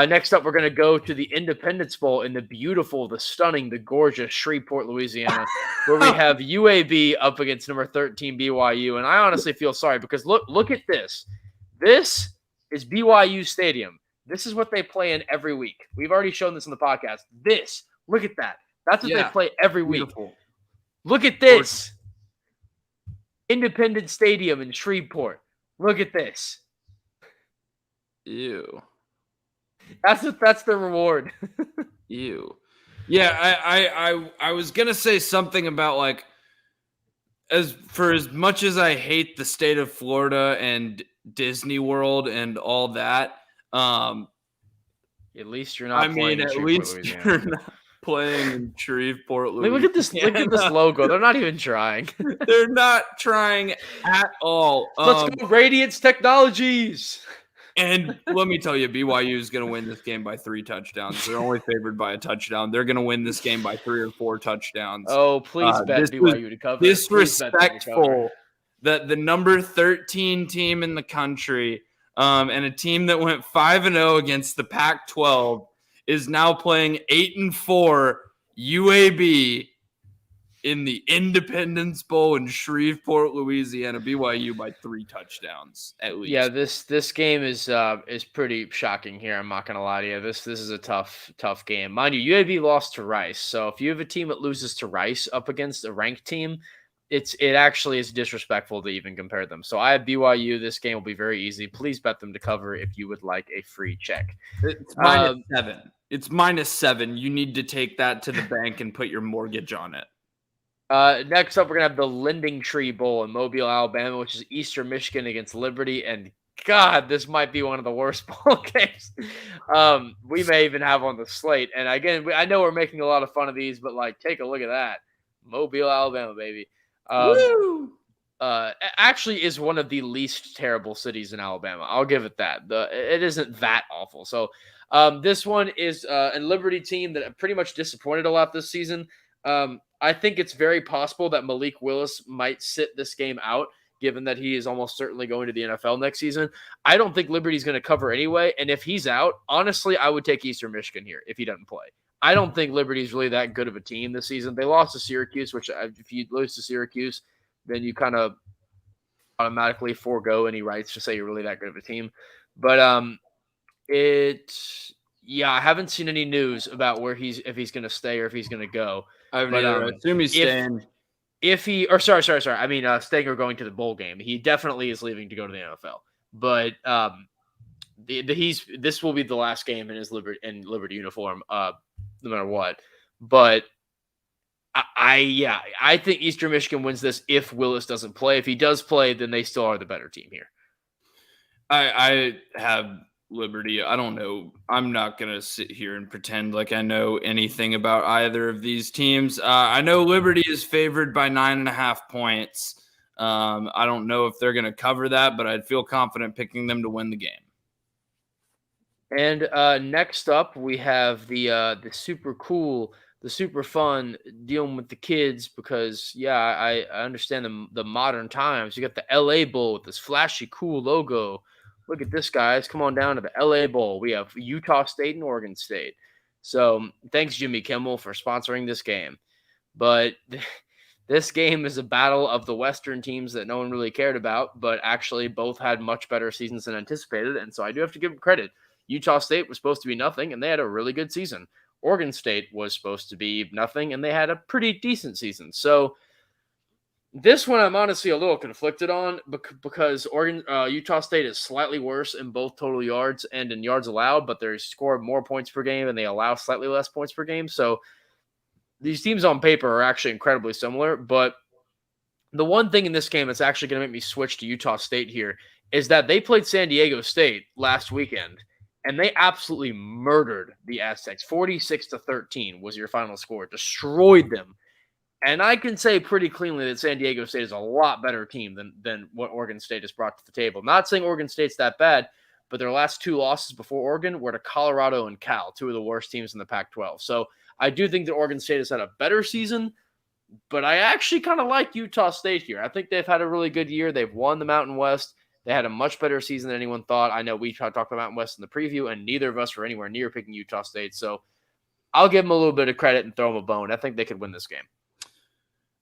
Next up, we're going to go to the Independence Bowl in the beautiful, the stunning, the gorgeous Shreveport, Louisiana, where we have UAB up against number 13 BYU. And I honestly feel sorry because look at this. This is BYU Stadium. This is what they play in every week. We've already shown this on the podcast. Look at that. That's what they play every week. Look at this. Independence Stadium in Shreveport. Look at this. Ew. That's the reward. Ew. Yeah, I was gonna say something about like as much as I hate the state of Florida and Disney World and all that, at least you're not. I mean, at least you're not playing in Shreveport, Louisiana. Look at this logo. They're not even trying. They're not trying at all. Let's go Radiance Technologies. And let me tell you, BYU is going to win this game by 3 touchdowns. They're only favored by a touchdown. They're going to win this game by 3 or 4 touchdowns. Oh, please bet BYU to cover. Disrespectful that the number 13 team in the country and a team that went 5-0 against the Pac-12 is now playing 8-4 UAB in the Independence Bowl in Shreveport, Louisiana. BYU by 3 touchdowns at least. Yeah, this game is pretty shocking here. I'm not gonna lie to you. This is a tough game. Mind you, UAB lost to Rice. So if you have a team that loses to Rice up against a ranked team, it actually is disrespectful to even compare them. So I have BYU. This game will be very easy. Please bet them to cover if you would like a free check. It's -7. It's -7. You need to take that to the bank and put your mortgage on it. Next up, we're going to have the LendingTree Bowl in Mobile, Alabama, which is Eastern Michigan against Liberty. And, God, this might be one of the worst bowl games we may even have on the slate. And, again, I know we're making a lot of fun of these, but, like, take a look at that. Mobile, Alabama, baby. Actually is one of the least terrible cities in Alabama. I'll give it that. It isn't that awful. So this one is a Liberty team that pretty much disappointed a lot this season. I think it's very possible that Malik Willis might sit this game out, given that he is almost certainly going to the NFL next season. I don't think Liberty's going to cover anyway. And if he's out, honestly, I would take Eastern Michigan here if he doesn't play. I don't think Liberty's really that good of a team this season. They lost to Syracuse, which if you lose to Syracuse, then you kind of automatically forego any rights to say you're really that good of a team. But I haven't seen any news about if he's going to stay or if he's going to go. I assume he's staying. Staying or going to the bowl game. He definitely is leaving to go to the NFL. But this will be the last game in his Liberty uniform, no matter what. But I think Eastern Michigan wins this if Willis doesn't play. If he does play, then they still are the better team here. I have Liberty. I don't know. I'm not going to sit here and pretend like I know anything about either of these teams. I know Liberty is favored by 9.5 points. I don't know if they're going to cover that, but I'd feel confident picking them to win the game. And next up, we have the super cool, the super fun dealing with the kids because, I understand the modern times. You got the LA Bowl with this flashy, cool logo. Look at this, guys. Come on down to the LA Bowl. We have Utah State and Oregon State. So thanks, Jimmy Kimmel, for sponsoring this game. But this game is a battle of the Western teams that no one really cared about, but actually both had much better seasons than anticipated. And so I do have to give them credit. Utah State was supposed to be nothing, and they had a really good season. Oregon State was supposed to be nothing, and they had a pretty decent season. So this one I'm honestly a little conflicted on because Utah State is slightly worse in both total yards and in yards allowed, but they score more points per game and they allow slightly less points per game. So these teams on paper are actually incredibly similar. But the one thing in this game that's actually going to make me switch to Utah State here is that they played San Diego State last weekend, and they absolutely murdered the Aztecs. 46-13 was your final score. Destroyed them. And I can say pretty cleanly that San Diego State is a lot better team than what Oregon State has brought to the table. Not saying Oregon State's that bad, but their last 2 losses before Oregon were to Colorado and Cal, 2 of the worst teams in the Pac-12. So I do think that Oregon State has had a better season, but I actually kind of like Utah State here. I think they've had a really good year. They've won the Mountain West. They had a much better season than anyone thought. I know we talked about Mountain West in the preview, and neither of us were anywhere near picking Utah State. So I'll give them a little bit of credit and throw them a bone. I think they could win this game.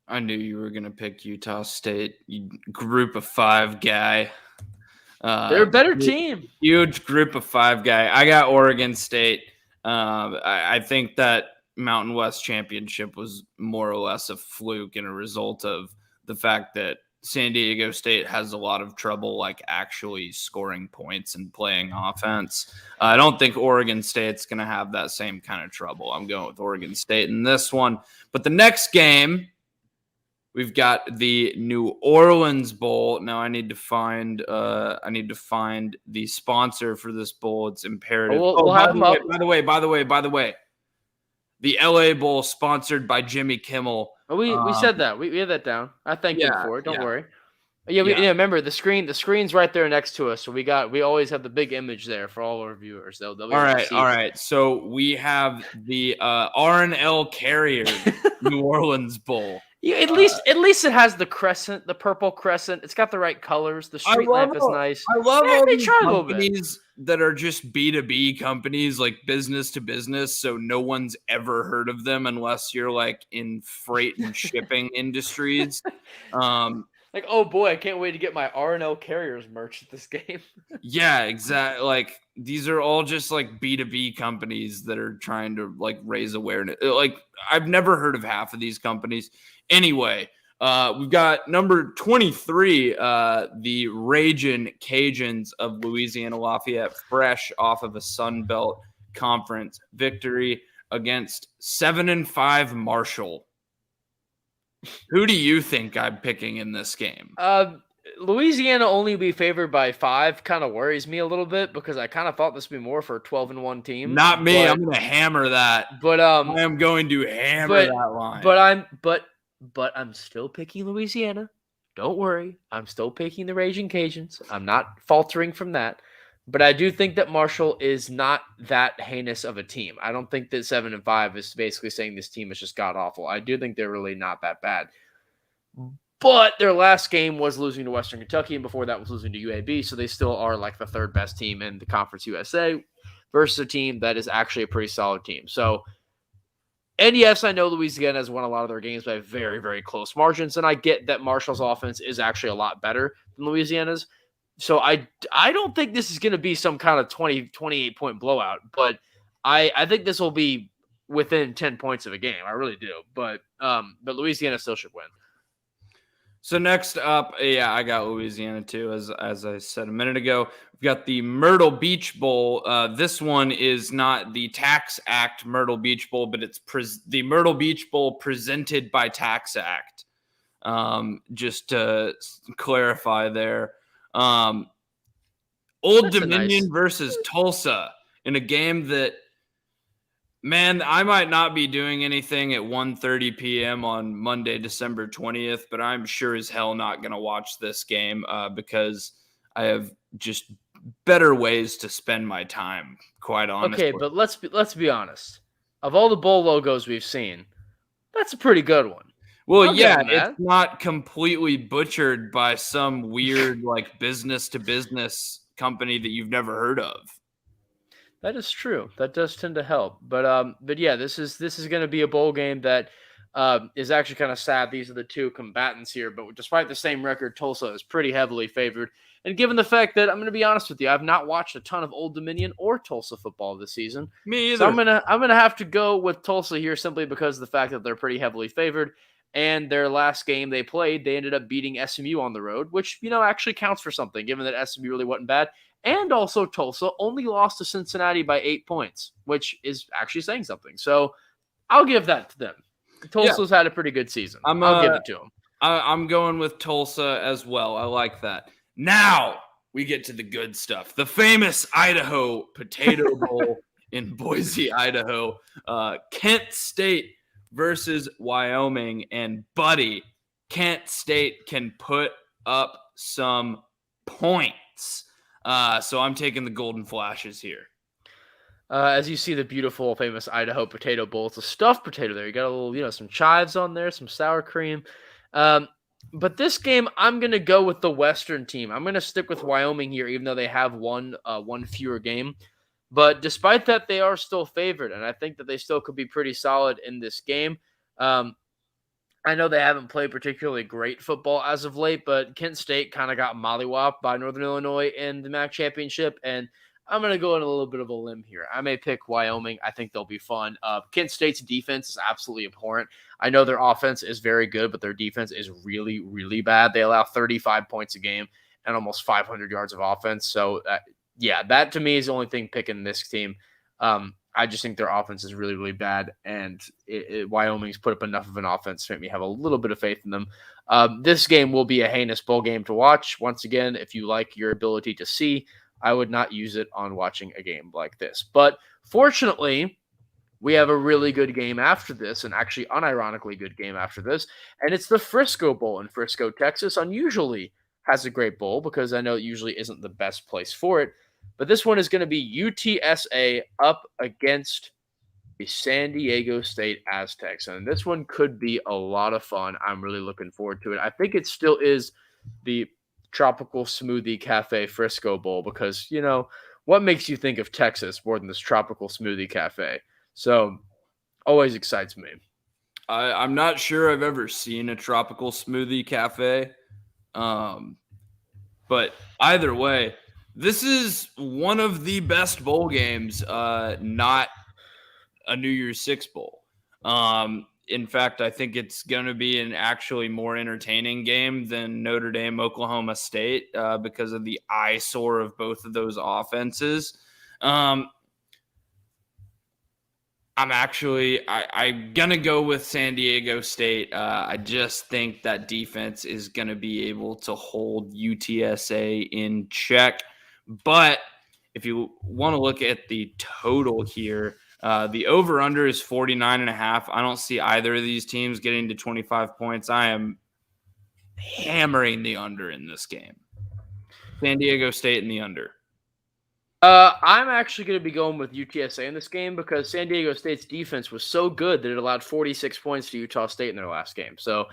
I knew you were going to pick Utah State. You group of 5 guy. They're a better team. Huge group of 5 guy. I got Oregon State. I think that Mountain West championship was more or less a fluke and a result of the fact that San Diego State has a lot of trouble like actually scoring points and playing offense. I don't think Oregon State's going to have that same kind of trouble. I'm going with Oregon State in this one. But the next game, we've got the New Orleans Bowl. Now I need to find the sponsor for this bowl. It's imperative. We'll have them up. By the way, the LA Bowl sponsored by Jimmy Kimmel. We said that. We had that down. I thanked you for it. Don't worry. Remember the screen's right there next to us. So we always have the big image there for all our viewers. They'll all right. So we have the R&L Carrier New Orleans Bowl. Yeah, at least it has the crescent, the purple crescent. It's got the right colors. The street lamp is nice. I love all these companies that are just B2B companies, like business to business. So no one's ever heard of them unless you're like in freight and shipping industries. Like, oh boy, I can't wait to get my R&L Carriers merch at this game. Yeah, exactly. Like these are all just like B2B companies that are trying to like raise awareness. Like I've never heard of half of these companies. Anyway, we've got number 23, the Ragin' Cajuns of Louisiana Lafayette, fresh off of a Sun Belt Conference victory against 7-5 Marshall. Who do you think I'm picking in this game? Louisiana only be favored by 5 kind of worries me a little bit because I kind of thought this would be more for a 12-1 team. Not me. I'm going to hammer that. But I am going to hammer that line. But I'm still picking Louisiana. Don't worry. I'm still picking the Ragin' Cajuns. I'm not faltering from that. But I do think that Marshall is not that heinous of a team. I don't think that 7-5 is basically saying this team is just god-awful. I do think they're really not that bad. But their last game was losing to Western Kentucky, and before that was losing to UAB, so they still are like the 3rd best team in the Conference USA versus a team that is actually a pretty solid team. So, and yes, I know Louisiana has won a lot of their games by very, very close margins, and I get that Marshall's offense is actually a lot better than Louisiana's. So I don't think this is going to be some kind of 28-point blowout, but I think this will be within 10 points of a game. I really do. But Louisiana still should win. So next up, I got Louisiana too, as I said a minute ago. We've got the Myrtle Beach Bowl. This one is not the Tax Act Myrtle Beach Bowl, but it's the Myrtle Beach Bowl presented by Tax Act. Just to clarify there. Old That's Dominion versus Tulsa in a game that, man, I might not be doing anything at 1:30 p.m. on Monday, December 20th, but I'm sure as hell not going to watch this game because I have just better ways to spend my time, quite honestly. Okay, but let's be honest. Of all the bowl logos we've seen, that's a pretty good one. Well, yeah, it's not completely butchered by some weird like business-to-business company that you've never heard of. That is true. That does tend to help. But yeah, this is going to be a bowl game that is actually kind of sad. These are the two combatants here, but despite the same record, Tulsa is pretty heavily favored. And given the fact that I'm going to be honest with you, I've not watched a ton of Old Dominion or Tulsa football this season. Me either. So I'm gonna have to go with Tulsa here simply because of the fact that they're pretty heavily favored. And their last game they played, they ended up beating SMU on the road, which, actually counts for something, given that SMU really wasn't bad. And also Tulsa only lost to Cincinnati by 8 points, which is actually saying something. So I'll give that to them. Tulsa's had a pretty good season. I'll give it to them. I'm going with Tulsa as well. I like that. Now, we get to the good stuff. The famous Idaho Potato Bowl in Boise, Idaho. Kent State versus Wyoming. And, buddy, Kent State can put up some points. So I'm taking the Golden Flashes here. As you see the beautiful, famous Idaho Potato Bowl, it's a stuffed potato there. You got a little, some chives on there, some sour cream. But this game, I'm going to go with the Western team. I'm going to stick with Wyoming here, even though they have one fewer game. But despite that, they are still favored, and I think that they still could be pretty solid in this game. I know they haven't played particularly great football as of late, but Kent State kind of got mollywopped by Northern Illinois in the MAC championship, and I'm going to go on a little bit of a limb here. I may pick Wyoming. I think they'll be fun. Kent State's defense is absolutely abhorrent. I know their offense is very good, but their defense is really, really bad. They allow 35 points a game and almost 500 yards of offense. So, that to me is the only thing picking this team. I just think their offense is really, really bad, and Wyoming's put up enough of an offense to make me have a little bit of faith in them. This game will be a heinous bowl game to watch. Once again, if you like your ability to see, I would not use it on watching a game like this. But fortunately, we have a really good game after this, and actually unironically good game after this, and it's the Frisco Bowl in Frisco, Texas. Unusually has a great bowl because I know it usually isn't the best place for it, but this one is going to be UTSA up against the San Diego State Aztecs, and this one could be a lot of fun. I'm really looking forward to it. I think it still is the Tropical Smoothie Cafe Frisco Bowl because, what makes you think of Texas more than this Tropical Smoothie Cafe? So, always excites me. I'm not sure I've ever seen a Tropical Smoothie Cafe, but either way, this is one of the best bowl games, not a New Year's Six Bowl. In fact, I think it's going to be an actually more entertaining game than Notre Dame, Oklahoma State, because of the eyesore of both of those offenses. I'm going to go with San Diego State. I just think that defense is going to be able to hold UTSA in check. But if you want to look at the total here, the over-under is 49.5. I don't see either of these teams getting to 25 points. I am hammering the under in this game. San Diego State in the under. I'm actually going to be going with UTSA in this game because San Diego State's defense was so good that it allowed 46 points to Utah State in their last game. So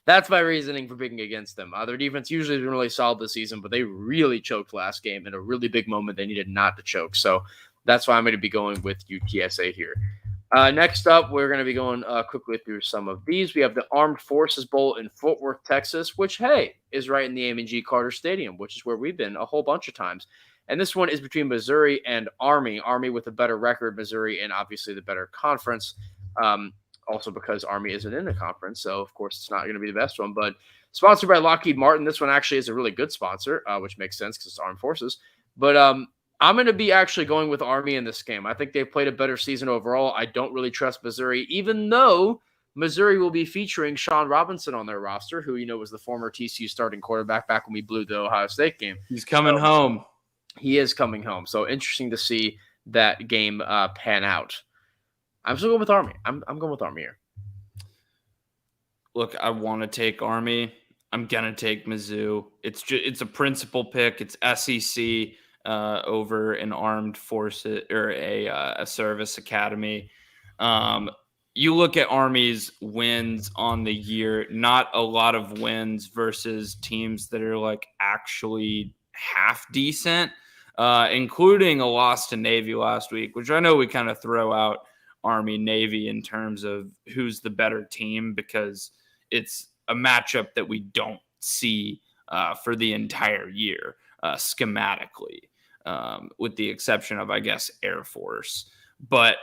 that's my reasoning for picking against them. Their defense usually has been really solid this season, but they really choked last game in a really big moment they needed not to choke. So that's why I'm going to be going with UTSA here. Next up, we're going to be going quickly through some of these. We have the Armed Forces Bowl in Fort Worth, Texas, which, hey, is right in the A&G Carter Stadium, which is where we've been a whole bunch of times. And this one is between Missouri and Army. Army with a better record, Missouri, and obviously the better conference. Also because Army isn't in the conference, so of course it's not going to be the best one. But sponsored by Lockheed Martin, this one actually is a really good sponsor, which makes sense because it's Armed Forces. But I'm going to be actually going with Army in this game. I think they've played a better season overall. I don't really trust Missouri, even though Missouri will be featuring Sean Robinson on their roster, who was the former TCU starting quarterback back when we blew the Ohio State game. He's coming home. He is coming home. So interesting to see that game pan out. I'm still going with Army. I'm going with Army here. Look, I want to take Army. I'm going to take Mizzou. It's a principal pick. It's SEC over an armed forces or a service academy. You look at Army's wins on the year, not a lot of wins versus teams that are like actually half decent, including a loss to Navy last week, which I know we kind of throw out Army Navy in terms of who's the better team because it's a matchup that we don't see for the entire year schematically, with the exception of, I guess, Air Force. But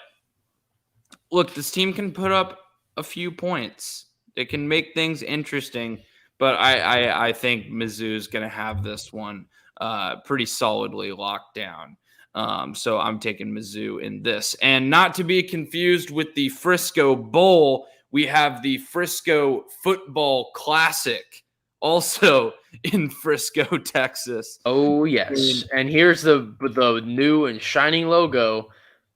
look, this team can put up a few points. It can make things interesting, but I think Mizzou's going to have this one pretty solidly locked down. So I'm taking Mizzou in this. And not to be confused with the Frisco Bowl, we have the Frisco Football Classic also in Frisco, Texas. Oh yes, and here's the new and shining logo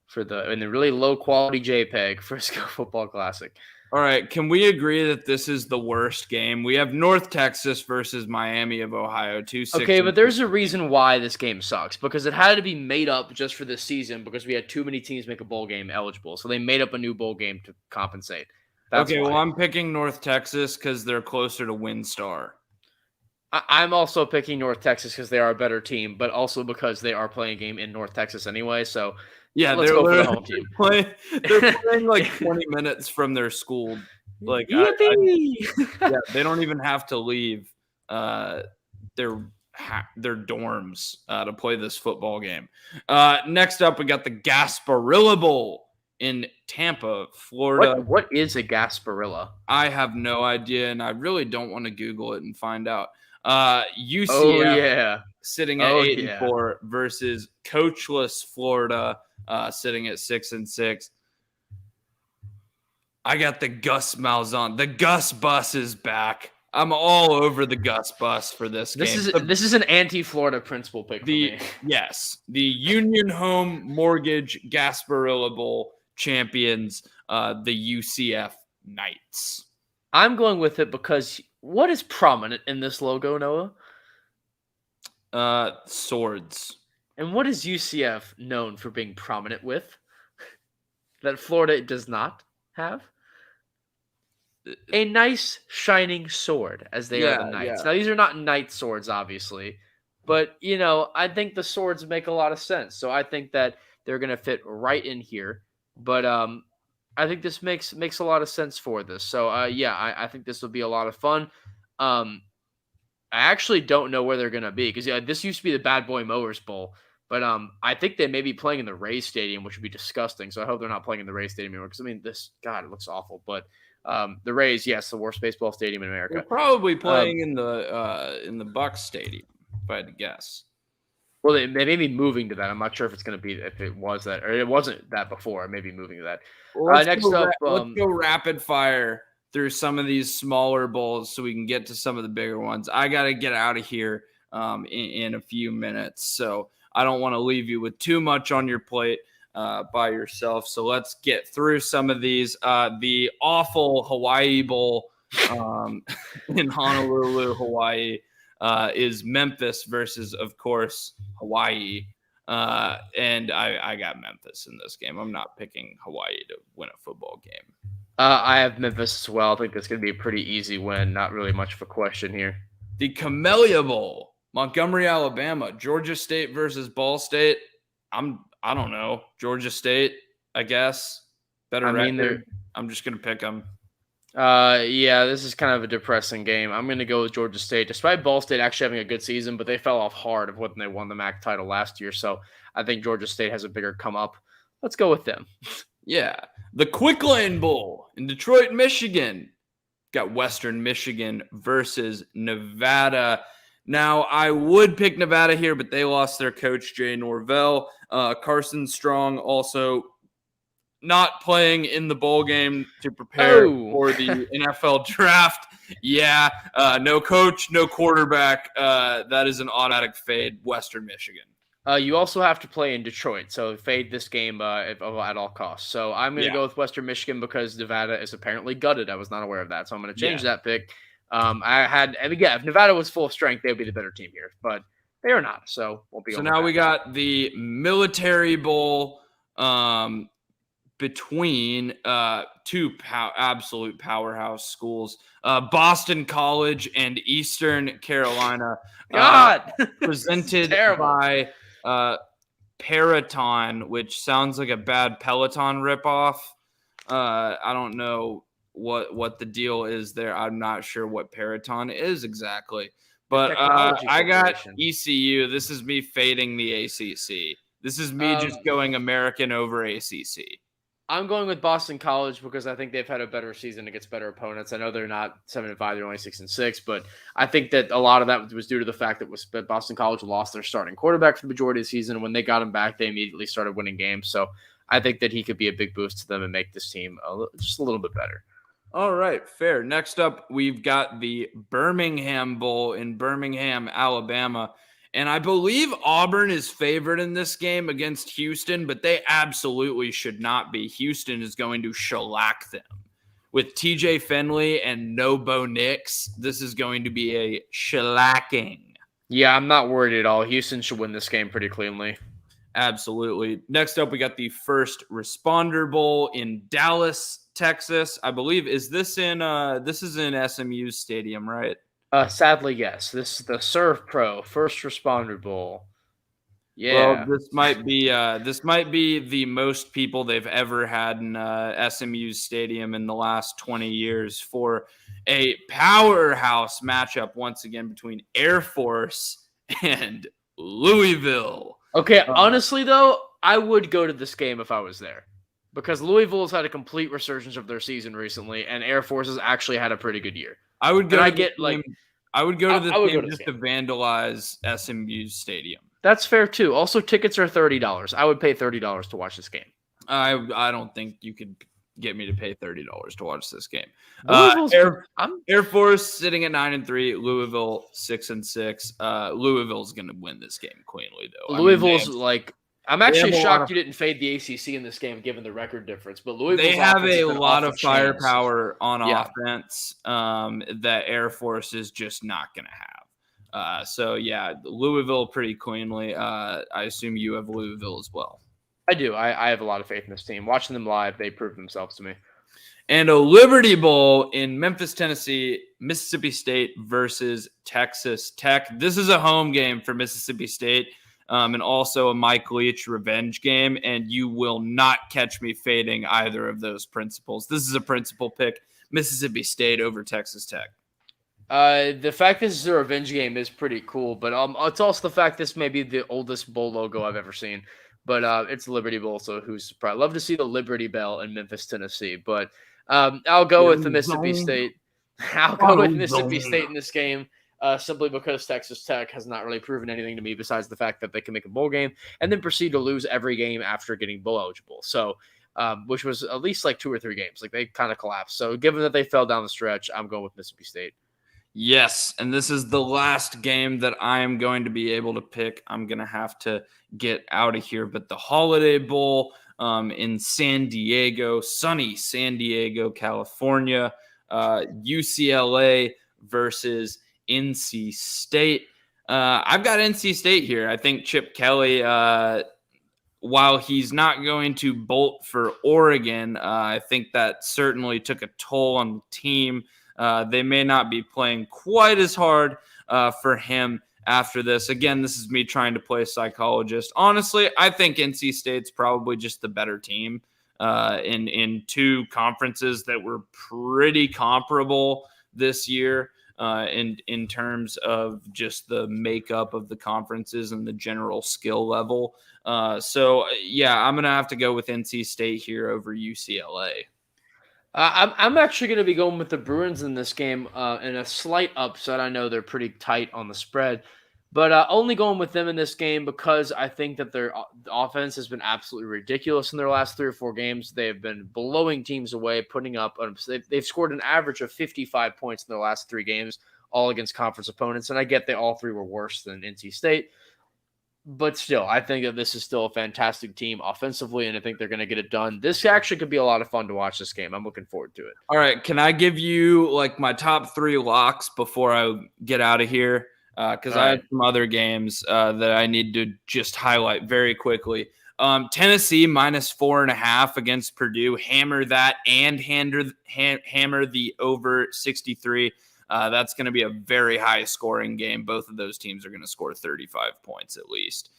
for the really low quality JPEG Frisco Football Classic. All right, can we agree that this is the worst game? We have North Texas versus Miami of Ohio. Okay, but there's a reason why this game sucks, because it had to be made up just for this season because we had too many teams make a bowl game eligible. So they made up a new bowl game to compensate. That's okay, why. well, I'm picking North Texas because they're closer to WinStar. I'm also picking North Texas because they are a better team, but also because they are playing a game in North Texas anyway. So yeah, let's go for the home team. They're playing like 20 minutes from their school. Like, yeah, they don't even have to leave their dorms to play this football game. Next up, we got the Gasparilla Bowl in Tampa, Florida. What is a Gasparilla? I have no idea, and I really don't want to Google it and find out. UCF sitting at 8-4 versus coachless Florida sitting at 6-6. I got the Gus Malzahn. The Gus bus is back. I'm all over the Gus bus for this game. This is an anti-Florida principal pick for me. Yes, the Union Home Mortgage Gasparilla Bowl champions, the UCF Knights. I'm going with it because what is prominent in this logo, Noah? Swords. And what is UCF known for being prominent with? That Florida does not have? A nice shining sword, as they are the Knights. Now, these are not Knight swords, obviously. But, I think the swords make a lot of sense. So I think that they're going to fit right in here. But I think this makes a lot of sense for this. So, I think this will be a lot of fun. I actually don't know where they're going to be because this used to be the Bad Boy Mowers Bowl. But I think they may be playing in the Rays Stadium, which would be disgusting. So I hope they're not playing in the Rays Stadium anymore because, it looks awful. But the Rays, yes, the worst baseball stadium in America. They're probably playing in the Bucs Stadium, if I had to guess. Well, they may be moving to that. I'm not sure if it's going to be if it was that or it wasn't that before. It may be moving to that. Let's go rapid fire through some of these smaller bowls so we can get to some of the bigger ones. I got to get out of here in a few minutes, so I don't want to leave you with too much on your plate by yourself. So let's get through some of these. The awful Hawai'i Bowl in Honolulu, Hawaii, is Memphis versus, of course, Hawaii. And I got Memphis in this game. I'm not picking Hawaii to win a football game. I have Memphis as well. I think that's going to be a pretty easy win. Not really much of a question here. The Camellia Bowl, Montgomery, Alabama, Georgia State versus Ball State. I don't know. Georgia State, I guess. Better record. I'm just going to pick them. This is kind of a depressing game. I'm going to go with Georgia State, despite Ball State actually having a good season, but they fell off hard of when they won the MAC title last year. So I think Georgia State has a bigger come up. Let's go with them. Yeah. The Quick Lane Bowl in Detroit, Michigan. Got Western Michigan versus Nevada. Now, I would pick Nevada here, but they lost their coach, Jay Norvell. Carson Strong also not playing in the bowl game to prepare for the NFL draft. Yeah, no coach, no quarterback. That is an automatic fade, Western Michigan. You also have to play in Detroit, so fade this game at all costs. So I'm going to go with Western Michigan because Nevada is apparently gutted. I was not aware of that, so I'm going to change that pick. If Nevada was full strength, they would be the better team here, but they are not. So won't be. So now we got the Military Bowl between two absolute powerhouse schools, Boston College and Eastern Carolina. Presented by Paraton, which sounds like a bad Peloton ripoff. I don't know what the deal is there. I'm not sure what Paraton is exactly. But I got ECU. This is me fading the ACC. This is me just going American over ACC. I'm going with Boston College because I think they've had a better season against better opponents. I know they're not 7-5; they're only 6-6, but I think that a lot of that was due to the fact that Boston College lost their starting quarterback for the majority of the season. When they got him back, they immediately started winning games. So I think that he could be a big boost to them and make this team just a little bit better. All right, fair. Next up, we've got the Birmingham Bowl in Birmingham, Alabama. And I believe Auburn is favored in this game against Houston, but they absolutely should not be. Houston is going to shellac them. With TJ Finley and no Bo Nix, this is going to be a shellacking. Yeah, I'm not worried at all. Houston should win this game pretty cleanly. Absolutely. Next up, we got the First Responder Bowl in Dallas, Texas. I believe, is this in SMU's stadium, right? Sadly, yes. This is the Serve Pro First Responder Bowl. Well, Yeah. this might be the most people they've ever had in SMU's stadium in the last 20 years for a powerhouse matchup once again between Air Force and Louisville. Okay, honestly though, I would go to this game if I was there. Because Louisville's had a complete resurgence of their season recently, and Air Force has actually had a pretty good year. I would go. I to get the like game. I would go to this I would game go to just this to vandalize SMU's stadium. That's fair too. Also, tickets are $30. I would pay $30 to watch this game. I don't think you could get me to pay $30 to watch this game. Air Force sitting at 9-3, Louisville 6-6. Louisville's going to win this game cleanly, though. Louisville's I'm actually shocked you didn't fade the ACC in this game, given the record difference. But Louisville's they have a lot of firepower on offense that Air Force is just not going to have. So yeah, Louisville pretty cleanly. I assume you have Louisville as well. I do. I have a lot of faith in this team. Watching them live, they prove themselves to me. And a Liberty Bowl in Memphis, Tennessee, Mississippi State versus Texas Tech. This is a home game for Mississippi State. And also a Mike Leach revenge game, and you will not catch me fading either of those principles. This is a principal pick, Mississippi State over Texas Tech. The fact this is a revenge game is pretty cool, but it's also the fact this may be the oldest bowl logo I've ever seen. But it's Liberty Bowl, so who's surprised? Love to see the Liberty Bell in Memphis, Tennessee. But I'll go with the Mississippi State. I'll go with Mississippi State in this game. Simply because Texas Tech has not really proven anything to me besides the fact that they can make a bowl game and then proceed to lose every game after getting bowl eligible. So, which was at least like 2 or 3 games. Like they kind of collapsed. So given that they fell down the stretch, I'm going with Mississippi State. Yes, and this is the last game that I am going to be able to pick. I'm going to have to get out of here. But the Holiday Bowl in San Diego, sunny San Diego, California, UCLA versus NC State. I've got NC State here. I think Chip Kelly, while he's not going to bolt for Oregon, I think that certainly took a toll on the team. They may not be playing quite as hard for him after this. Again, this is me trying to play psychologist. Honestly, I think NC State's probably just the better team in 2 conferences that were pretty comparable this year. In terms of just the makeup of the conferences and the general skill level. So, yeah, I'm going to have to go with NC State here over UCLA. I'm actually going to be going with the Bruins in this game in a slight upset. I know they're pretty tight on the spread, but only going with them in this game because I think that their offense has been absolutely ridiculous in their last 3 or 4 games. They have been blowing teams away, putting up they've scored an average of 55 points in their last 3 games, all against conference opponents. And I get that all 3 were worse than NC State. But still, I think that this is still a fantastic team offensively, and I think they're going to get it done. This actually could be a lot of fun to watch this game. I'm looking forward to it. All right, can I give you like my top 3 locks before I get out of here? Because I have some other games that I need to just highlight very quickly. Tennessee minus 4.5 against Purdue. Hammer that and hammer the over 63. That's going to be a very high scoring game. Both of those teams are going to score 35 points at least,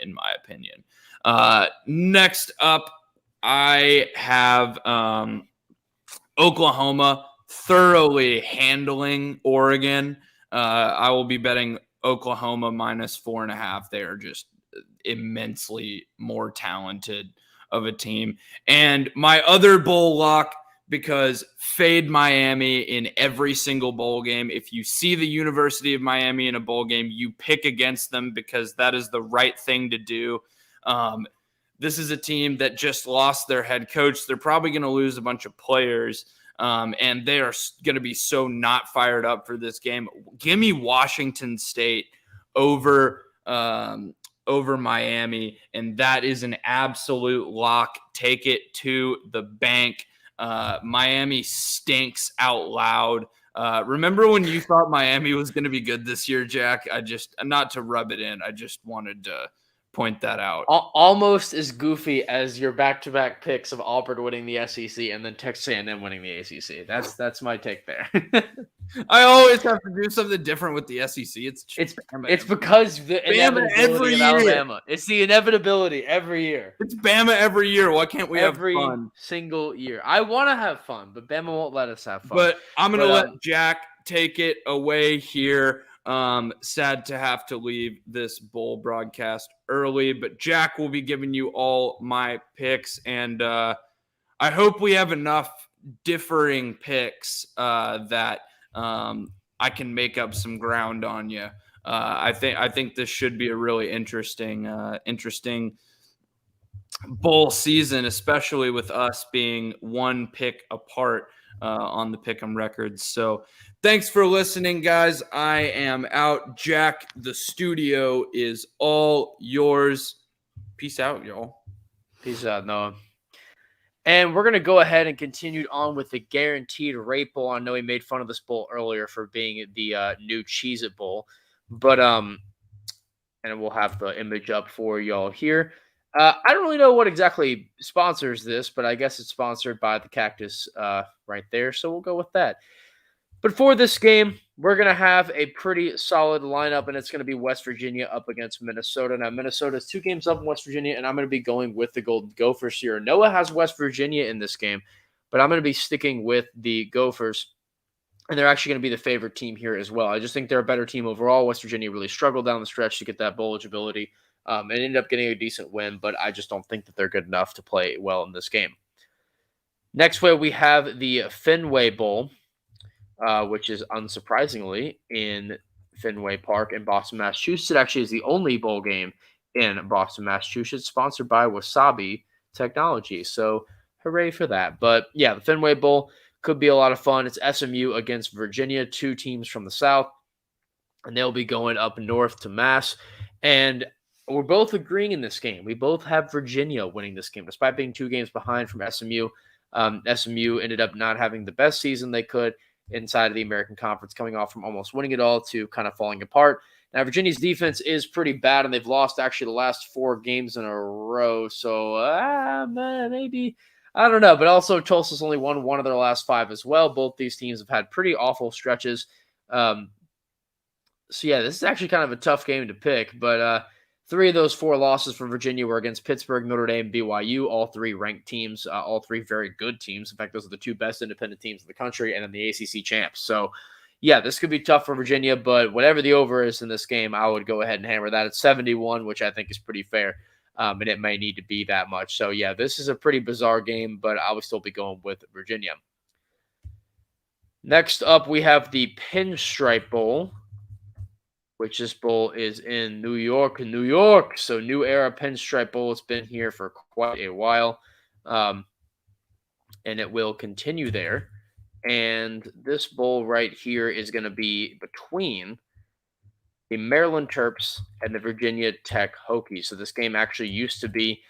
in my opinion. Next up, I have Oklahoma thoroughly handling Oregon. I will be betting Oklahoma minus 4.5. They are just immensely more talented of a team. And my other bowl lock, because fade Miami in every single bowl game. If you see the University of Miami in a bowl game, you pick against them because that is the right thing to do. This is a team that just lost their head coach. They're probably going to lose a bunch of players. and they are going to be so not fired up for this game. Give me Washington State over Miami, and that is an absolute lock. Take it to the bank. Miami stinks out loud. Remember when you thought Miami was going to be good this year, Jack? Not to rub it in, I just wanted to point that out. Almost as goofy as your back-to-back picks of Auburn winning the SEC and then Texas A&M winning the ACC. That's my take there. I always have to do something different with the SEC. It's because the Bama inevitability of Alabama. It's the inevitability every year. It's Bama every year. Why can't we have fun? Every single year. I want to have fun, but Bama won't let us have fun. But I'm going to let Jack take it away here. Sad to have to leave this bowl broadcast early, but Jack will be giving you all my picks, and I hope we have enough differing picks that I can make up some ground on you. I think this should be a really interesting bowl season, especially with us being one pick apart on the Pick'em records. So thanks for listening, guys. I am out. Jack, the studio is all yours. Peace out, y'all. Peace out, Noah. And we're going to go ahead and continue on with the Guaranteed Rate Bowl. I know we made fun of this bowl earlier for being the new Cheez-It Bowl. But, and we'll have the image up for y'all here. I don't really know what exactly sponsors this, but I guess it's sponsored by the Cactus right there. So we'll go with that. But for this game, we're going to have a pretty solid lineup, and it's going to be West Virginia up against Minnesota. Now, Minnesota's 2 games up in West Virginia, and I'm going to be going with the Golden Gophers here. Noah has West Virginia in this game, but I'm going to be sticking with the Gophers, and they're actually going to be the favorite team here as well. I just think they're a better team overall. West Virginia really struggled down the stretch to get that bowl eligibility, and ended up getting a decent win, but I just don't think that they're good enough to play well in this game. Next way, we have the Fenway Bowl, which is unsurprisingly in Fenway Park in Boston, Massachusetts. It actually is the only bowl game in Boston, Massachusetts, sponsored by Wasabi Technology. So hooray for that. But yeah, the Fenway Bowl could be a lot of fun. It's SMU against Virginia, 2 teams from the South, and they'll be going up north to Mass. And we're both agreeing in this game. We both have Virginia winning this game, despite being 2 games behind from SMU. SMU ended up not having the best season they could inside of the American Conference, coming off from almost winning it all to kind of falling apart. Now, Virginia's defense is pretty bad, and they've lost actually the last 4 games in a row. So maybe, I don't know. But also, Tulsa's only won 1 of their last 5 as well. Both these teams have had pretty awful stretches. So, yeah, this is actually kind of a tough game to pick. But 3 of those 4 losses for Virginia were against Pittsburgh, Notre Dame, BYU, all 3 ranked teams, all 3 very good teams. In fact, those are the 2 best independent teams in the country, and then the ACC champs. So, yeah, this could be tough for Virginia, but whatever the over is in this game, I would go ahead and hammer that at 71, which I think is pretty fair, and it may need to be that much. So, yeah, this is a pretty bizarre game, but I would still be going with Virginia. Next up, we have the Pinstripe Bowl, which this bowl is in New York. So New Era Pinstripe Bowl. It's been here for quite a while, and it will continue there. And this bowl right here is going to be between the Maryland Terps and the Virginia Tech Hokies. So this game actually used to be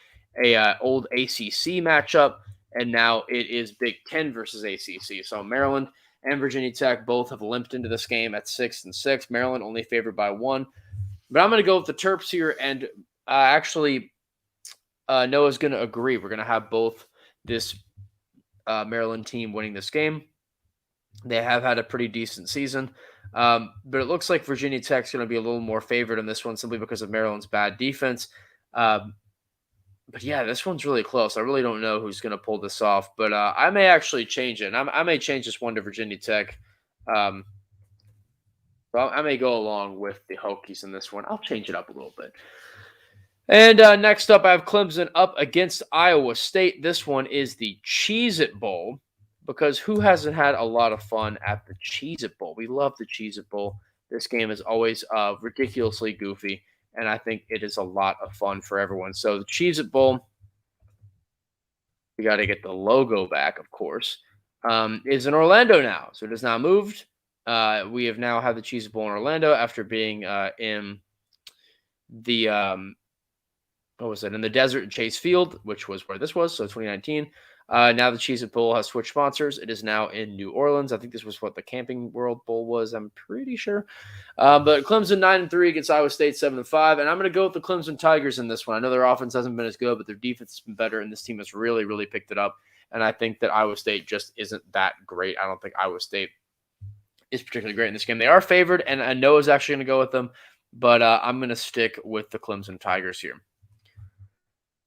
a old ACC matchup, and now it is Big Ten versus ACC. So Maryland and Virginia Tech both have limped into this game at 6-6. Maryland only favored by 1. But I'm going to go with the Terps here, and actually Noah's going to agree. We're going to have both this Maryland team winning this game. They have had a pretty decent season, but it looks like Virginia Tech's going to be a little more favored in this one simply because of Maryland's bad defense. But yeah, this one's really close. I really don't know who's going to pull this off, but I may actually change it. I may change this one to Virginia Tech. So I may go along with the Hokies in this one. I'll change it up a little bit. And next up, I have Clemson up against Iowa State. This one is the Cheez-It Bowl, because who hasn't had a lot of fun at the Cheez-It Bowl? We love the Cheez-It Bowl. This game is always ridiculously goofy, and I think it is a lot of fun for everyone. So the Cheez-It Bowl, we got to get the logo back, of course. is in Orlando now. So it has now moved. We have now had the Cheez-It Bowl in Orlando after being in the what was it, in the desert at Chase Field, which was where this was, so 2019. Now the Cheez-It Bowl has switched sponsors. It is now in New Orleans. I think this was what the Camping World Bowl was, I'm pretty sure. But Clemson 9-3 against Iowa State 7-5, and I'm going to go with the Clemson Tigers in this one. I know their offense hasn't been as good, but their defense has been better, and this team has really, really picked it up. And I think that Iowa State just isn't that great. I don't think Iowa State is particularly great in this game. They are favored, and I know is actually going to go with them, but I'm going to stick with the Clemson Tigers here.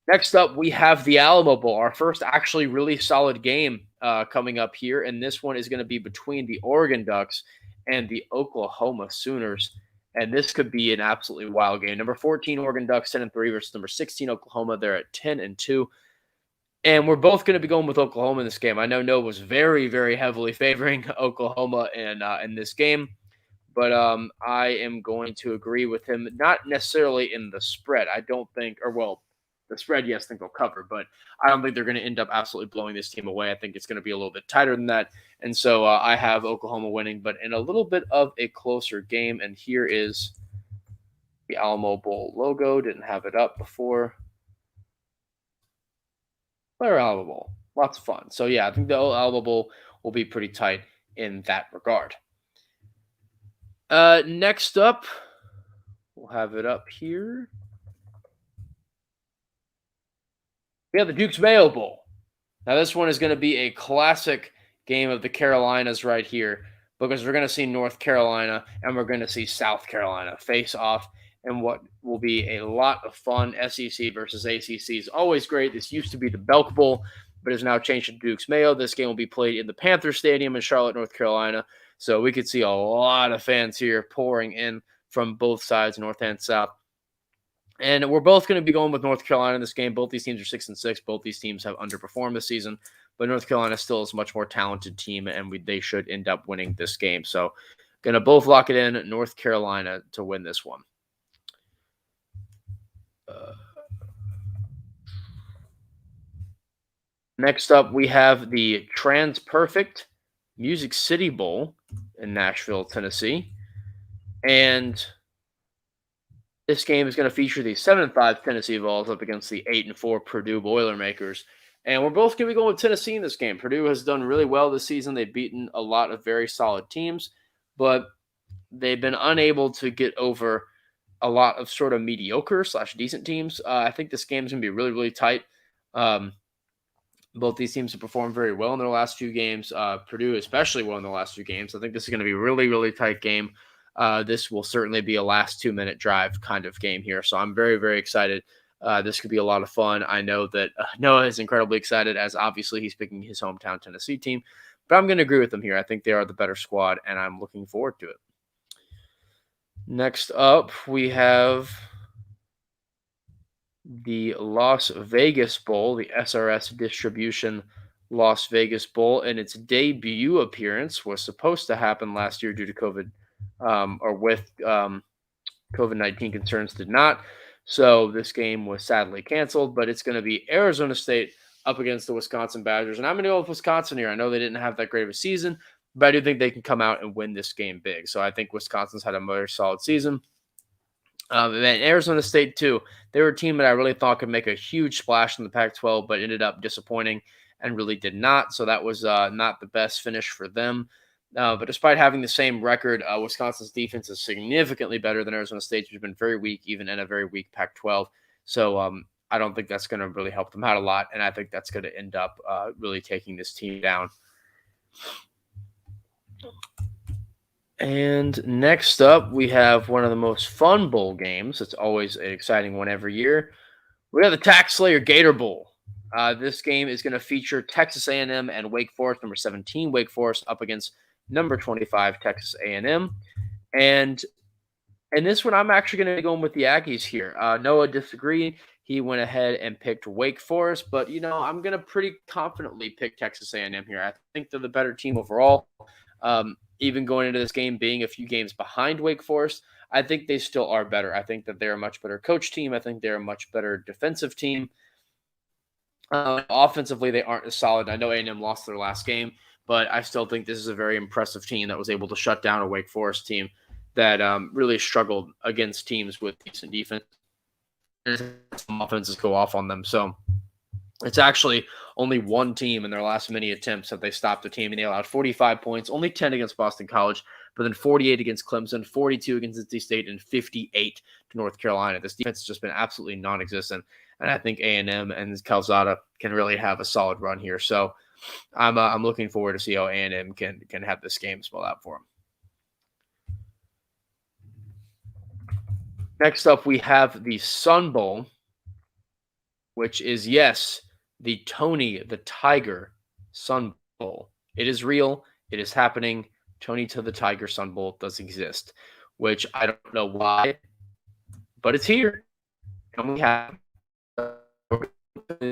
Next up, we have the Alamo Bowl, our first actually really solid game coming up here, and this one is going to be between the Oregon Ducks and the Oklahoma Sooners, and this could be an absolutely wild game. Number 14 Oregon Ducks 10-3 versus number 16 Oklahoma. They're at 10-2, and we're both going to be going with Oklahoma in this game. I know Noah was very, very heavily favoring Oklahoma in this game, but I am going to agree with him, not necessarily in the spread. I don't think, or well, the spread, yes, I think they'll cover, but I don't think they're going to end up absolutely blowing this team away. I think it's going to be a little bit tighter than that. And so I have Oklahoma winning, but in a little bit of a closer game. And here is the Alamo Bowl logo. Didn't have it up before. Player Alamo Bowl. Lots of fun. So, yeah, I think the Alamo Bowl will be pretty tight in that regard. Next up, we'll have it up here. We have the Duke's Mayo Bowl. Now, this one is going to be a classic game of the Carolinas right here because we're going to see North Carolina and we're going to see South Carolina face off in what will be a lot of fun. SEC versus ACC is always great. This used to be the Belk Bowl, but is now changed to Duke's Mayo. This game will be played in the Panther Stadium in Charlotte, North Carolina. So we could see a lot of fans here pouring in from both sides, North and South. And we're both going to be going with North Carolina in this game. Both these teams are 6-6. Both these teams have underperformed this season, but North Carolina still is a much more talented team, and they should end up winning this game. So, going to both lock it in, North Carolina to win this one. Next up, we have the Trans-Perfect Music City Bowl in Nashville, Tennessee, and this game is going to feature the 7-5 Tennessee Vols up against the 8-4 Purdue Boilermakers. And we're both going to be going with Tennessee in this game. Purdue has done really well this season. They've beaten a lot of very solid teams, but they've been unable to get over a lot of sort of mediocre / decent teams. I think this game is going to be really, really tight. Both these teams have performed very well in their last few games. Purdue especially well in the last few games. I think this is going to be a really, really tight game. This will certainly be a last 2-minute drive kind of game here. So I'm very, very excited. This could be a lot of fun. I know that Noah is incredibly excited as obviously he's picking his hometown Tennessee team, but I'm going to agree with him here. I think they are the better squad, and I'm looking forward to it. Next up, we have the Las Vegas Bowl, the SRS Distribution Las Vegas Bowl, and its debut appearance was supposed to happen last year due to COVID. With COVID-19 concerns did not. So this game was sadly canceled, but it's going to be Arizona State up against the Wisconsin Badgers. And I'm going to go with Wisconsin here. I know they didn't have that great of a season, but I do think they can come out and win this game big. So I think Wisconsin's had a very solid season. And Arizona State, too. They were a team that I really thought could make a huge splash in the Pac-12, but ended up disappointing and really did not. So that was not the best finish for them. But despite having the same record, Wisconsin's defense is significantly better than Arizona State's, which has been very weak, even in a very weak Pac-12. So I don't think that's going to really help them out a lot, and I think that's going to end up really taking this team down. And next up, we have one of the most fun bowl games. It's always an exciting one every year. We have the Tax Slayer Gator Bowl. This game is going to feature Texas A&M and Wake Forest, number 17 Wake Forest, up against number 25 Texas A&M. And in this one, I'm actually going to be going with the Aggies here. Noah disagreed. He went ahead and picked Wake Forest, but, I'm going to pretty confidently pick Texas A&M here. I think they're the better team overall. Even going into this game being a few games behind Wake Forest, I think they still are better. I think that they're a much better coach team. I think they're a much better defensive team. Offensively, they aren't as solid. I know A&M lost their last game, but I still think this is a very impressive team that was able to shut down a Wake Forest team that really struggled against teams with decent defense. Some offenses go off on them. So it's actually only one team in their last many attempts that they stopped the team, and they allowed 45 points, only 10 against Boston College, but then 48 against Clemson, 42 against NC State, and 58 to North Carolina. This defense has just been absolutely non-existent, and I think A&M and Calzada can really have a solid run here. So I'm looking forward to see how A&M can have this game spell out for them. Next up, we have the Sun Bowl, which is, yes, the Tony the Tiger Sun Bowl. It is real. It is happening. Tony to the Tiger Sun Bowl does exist, which I don't know why, but it's here. And we have the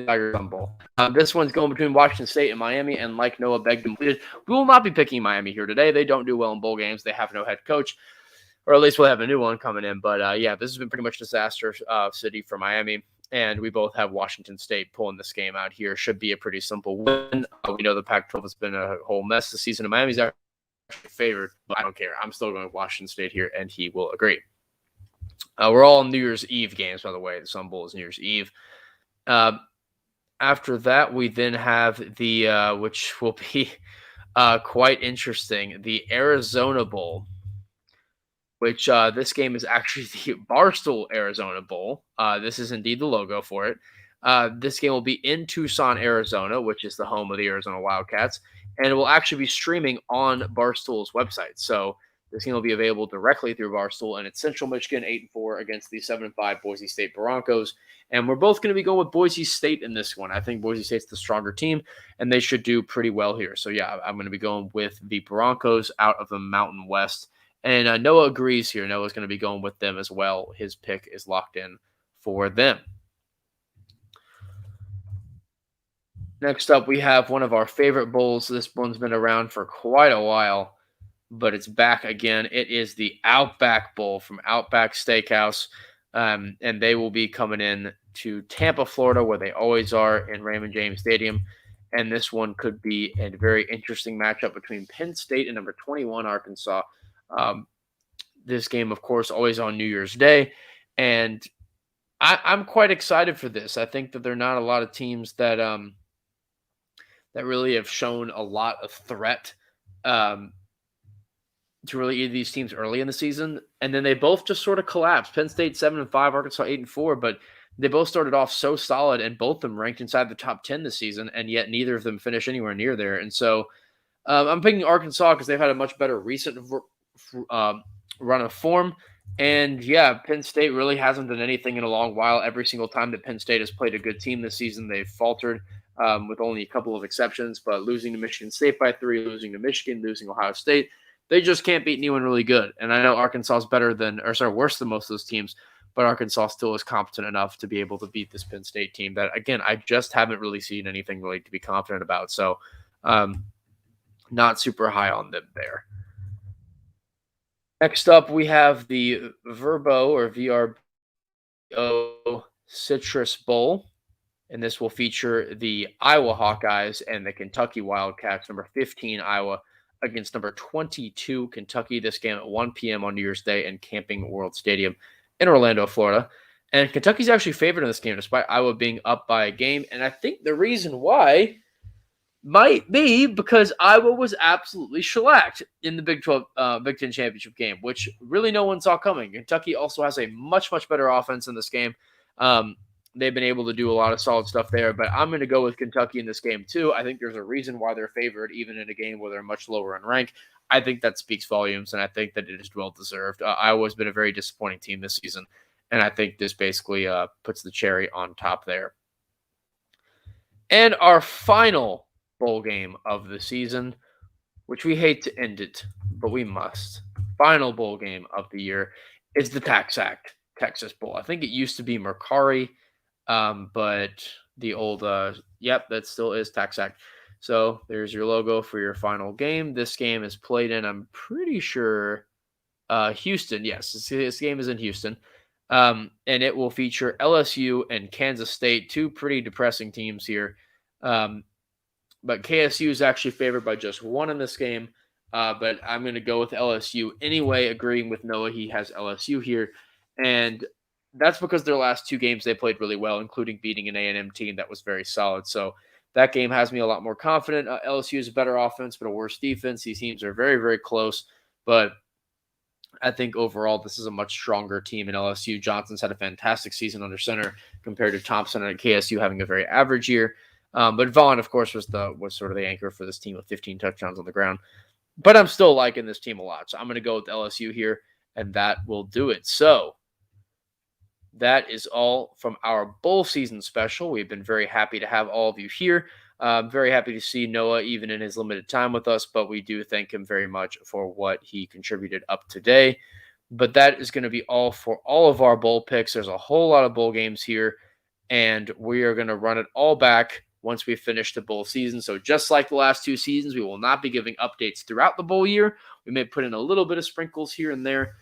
Tiger Sun Bowl. This one's going between Washington State and Miami, and like Noah begged and pleaded, we will not be picking Miami here today. They don't do well in bowl games. They have no head coach, or at least we'll have a new one coming in. But yeah, this has been pretty much disaster city for Miami. And we both have Washington State pulling this game out here. Should be a pretty simple win. We know the Pac-12 has been a whole mess this season, and Miami's actually favored, but I don't care. I'm still going with Washington State here, and he will agree. We're all New Year's Eve games, by the way. The Sun Bowl is New Year's Eve. After that, we then have the, which will be quite interesting, the Arizona Bowl, which this game is actually the Barstool Arizona Bowl. This is indeed the logo for it. This game will be in Tucson, Arizona, which is the home of the Arizona Wildcats, and it will actually be streaming on Barstool's website. So this game will be available directly through Barstool, and it's Central Michigan 8-4 against the 7-5 Boise State Broncos. And we're both going to be going with Boise State in this one. I think Boise State's the stronger team, and they should do pretty well here. So yeah, I'm going to be going with the Broncos out of the Mountain West. And Noah agrees here. Noah's going to be going with them as well. His pick is locked in for them. Next up, we have one of our favorite bowls. This one's been around for quite a while, but it's back again. It is the Outback Bowl from Outback Steakhouse, and they will be coming in to Tampa, Florida, where they always are in Raymond James Stadium. And this one could be a very interesting matchup between Penn State and number 21 Arkansas. This game, of course, always on New Year's Day, and I'm quite excited for this. I think that there are not a lot of teams that that really have shown a lot of threat to really either of these teams early in the season, and then they both just sort of collapsed. Penn State 7-5, Arkansas 8-4, but they both started off so solid, and both of them ranked inside the top 10 this season, and yet neither of them finished anywhere near there. And so I'm picking Arkansas because they've had a much better recent run of form. And yeah, Penn State really hasn't done anything in a long while. Every single time that Penn State has played a good team this season, they've faltered with only a couple of exceptions. But losing to Michigan State by 3, losing to Michigan, losing Ohio State, they just can't beat anyone really good. And I know Arkansas is worse than most of those teams, but Arkansas still is competent enough to be able to beat this Penn State team that, again, I just haven't really seen anything really to be confident about. So not super high on them there. Next up, we have the Verbo or VRBO Citrus Bowl, and this will feature the Iowa Hawkeyes and the Kentucky Wildcats, number 15 Iowa against number 22 Kentucky. This game at 1 p.m. on New Year's Day in Camping World Stadium in Orlando, Florida. And Kentucky's actually favored in this game despite Iowa being up by a game, and I think the reason why might be because Iowa was absolutely shellacked in the Big 12, Big Ten championship game, which really no one saw coming. Kentucky also has a much, much better offense in this game. They've been able to do a lot of solid stuff there, but I'm going to go with Kentucky in this game too. I think there's a reason why they're favored, even in a game where they're much lower in rank. I think that speaks volumes, and I think that it is well-deserved. Iowa's been a very disappointing team this season, and I think this basically puts the cherry on top there. And our final bowl game of the season, which we hate to end it, but we must. Final bowl game of the year is the TaxAct Texas Bowl. I think it used to be Mercari, but the old, that still is TaxAct. So there's your logo for your final game. This game is played in, I'm pretty sure, Houston. Yes, this game is in Houston. And it will feature LSU and Kansas State, two pretty depressing teams here. but KSU is actually favored by just 1 in this game. But I'm going to go with LSU anyway, agreeing with Noah. He has LSU here. And that's because their last 2 games they played really well, including beating an A&M team that was very solid. So that game has me a lot more confident. LSU is a better offense, but a worse defense. These teams are very, very close. But I think overall this is a much stronger team in LSU. Johnson's had a fantastic season under center compared to Thompson and KSU having a very average year. But Vaughn, of course, was sort of the anchor for this team with 15 touchdowns on the ground. But I'm still liking this team a lot. So I'm going to go with LSU here, and that will do it. So that is all from our bowl season special. We've been very happy to have all of you here. Very happy to see Noah even in his limited time with us, but we do thank him very much for what he contributed up today. But that is going to be all for all of our bowl picks. There's a whole lot of bowl games here, and we are going to run it all back once we finish the bowl season. So just like the last 2 seasons, we will not be giving updates throughout the bowl year. We may put in a little bit of sprinkles here and there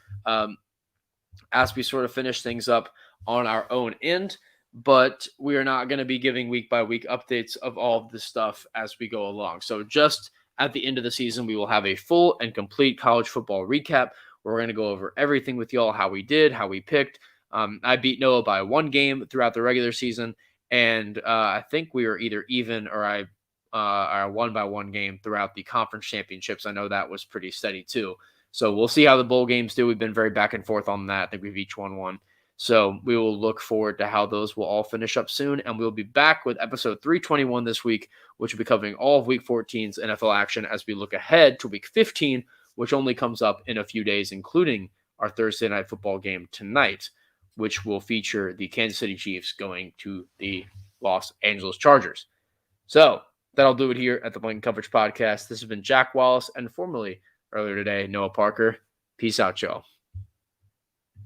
as we sort of finish things up on our own end. But we are not going to be giving week-by-week updates of all of this stuff as we go along. So just at the end of the season, we will have a full and complete college football recap. We're going to go over everything with y'all, how we did, how we picked. I beat Noah by 1 game throughout the regular season, and I think we were either even or I won by 1 game throughout the conference championships. I know that was pretty steady too. So we'll see how the bowl games do. We've been very back and forth on that. I think we've each won 1. So we will look forward to how those will all finish up soon. And we'll be back with episode 321 this week, which will be covering all of week 14's NFL action as we look ahead to week 15, which only comes up in a few days, including our Thursday night football game tonight, which will feature the Kansas City Chiefs going to the Los Angeles Chargers. So that'll do it here at the Blanket Coverage Podcast. This has been Jack Wallace and formerly earlier today, Noah Parker. Peace out, y'all.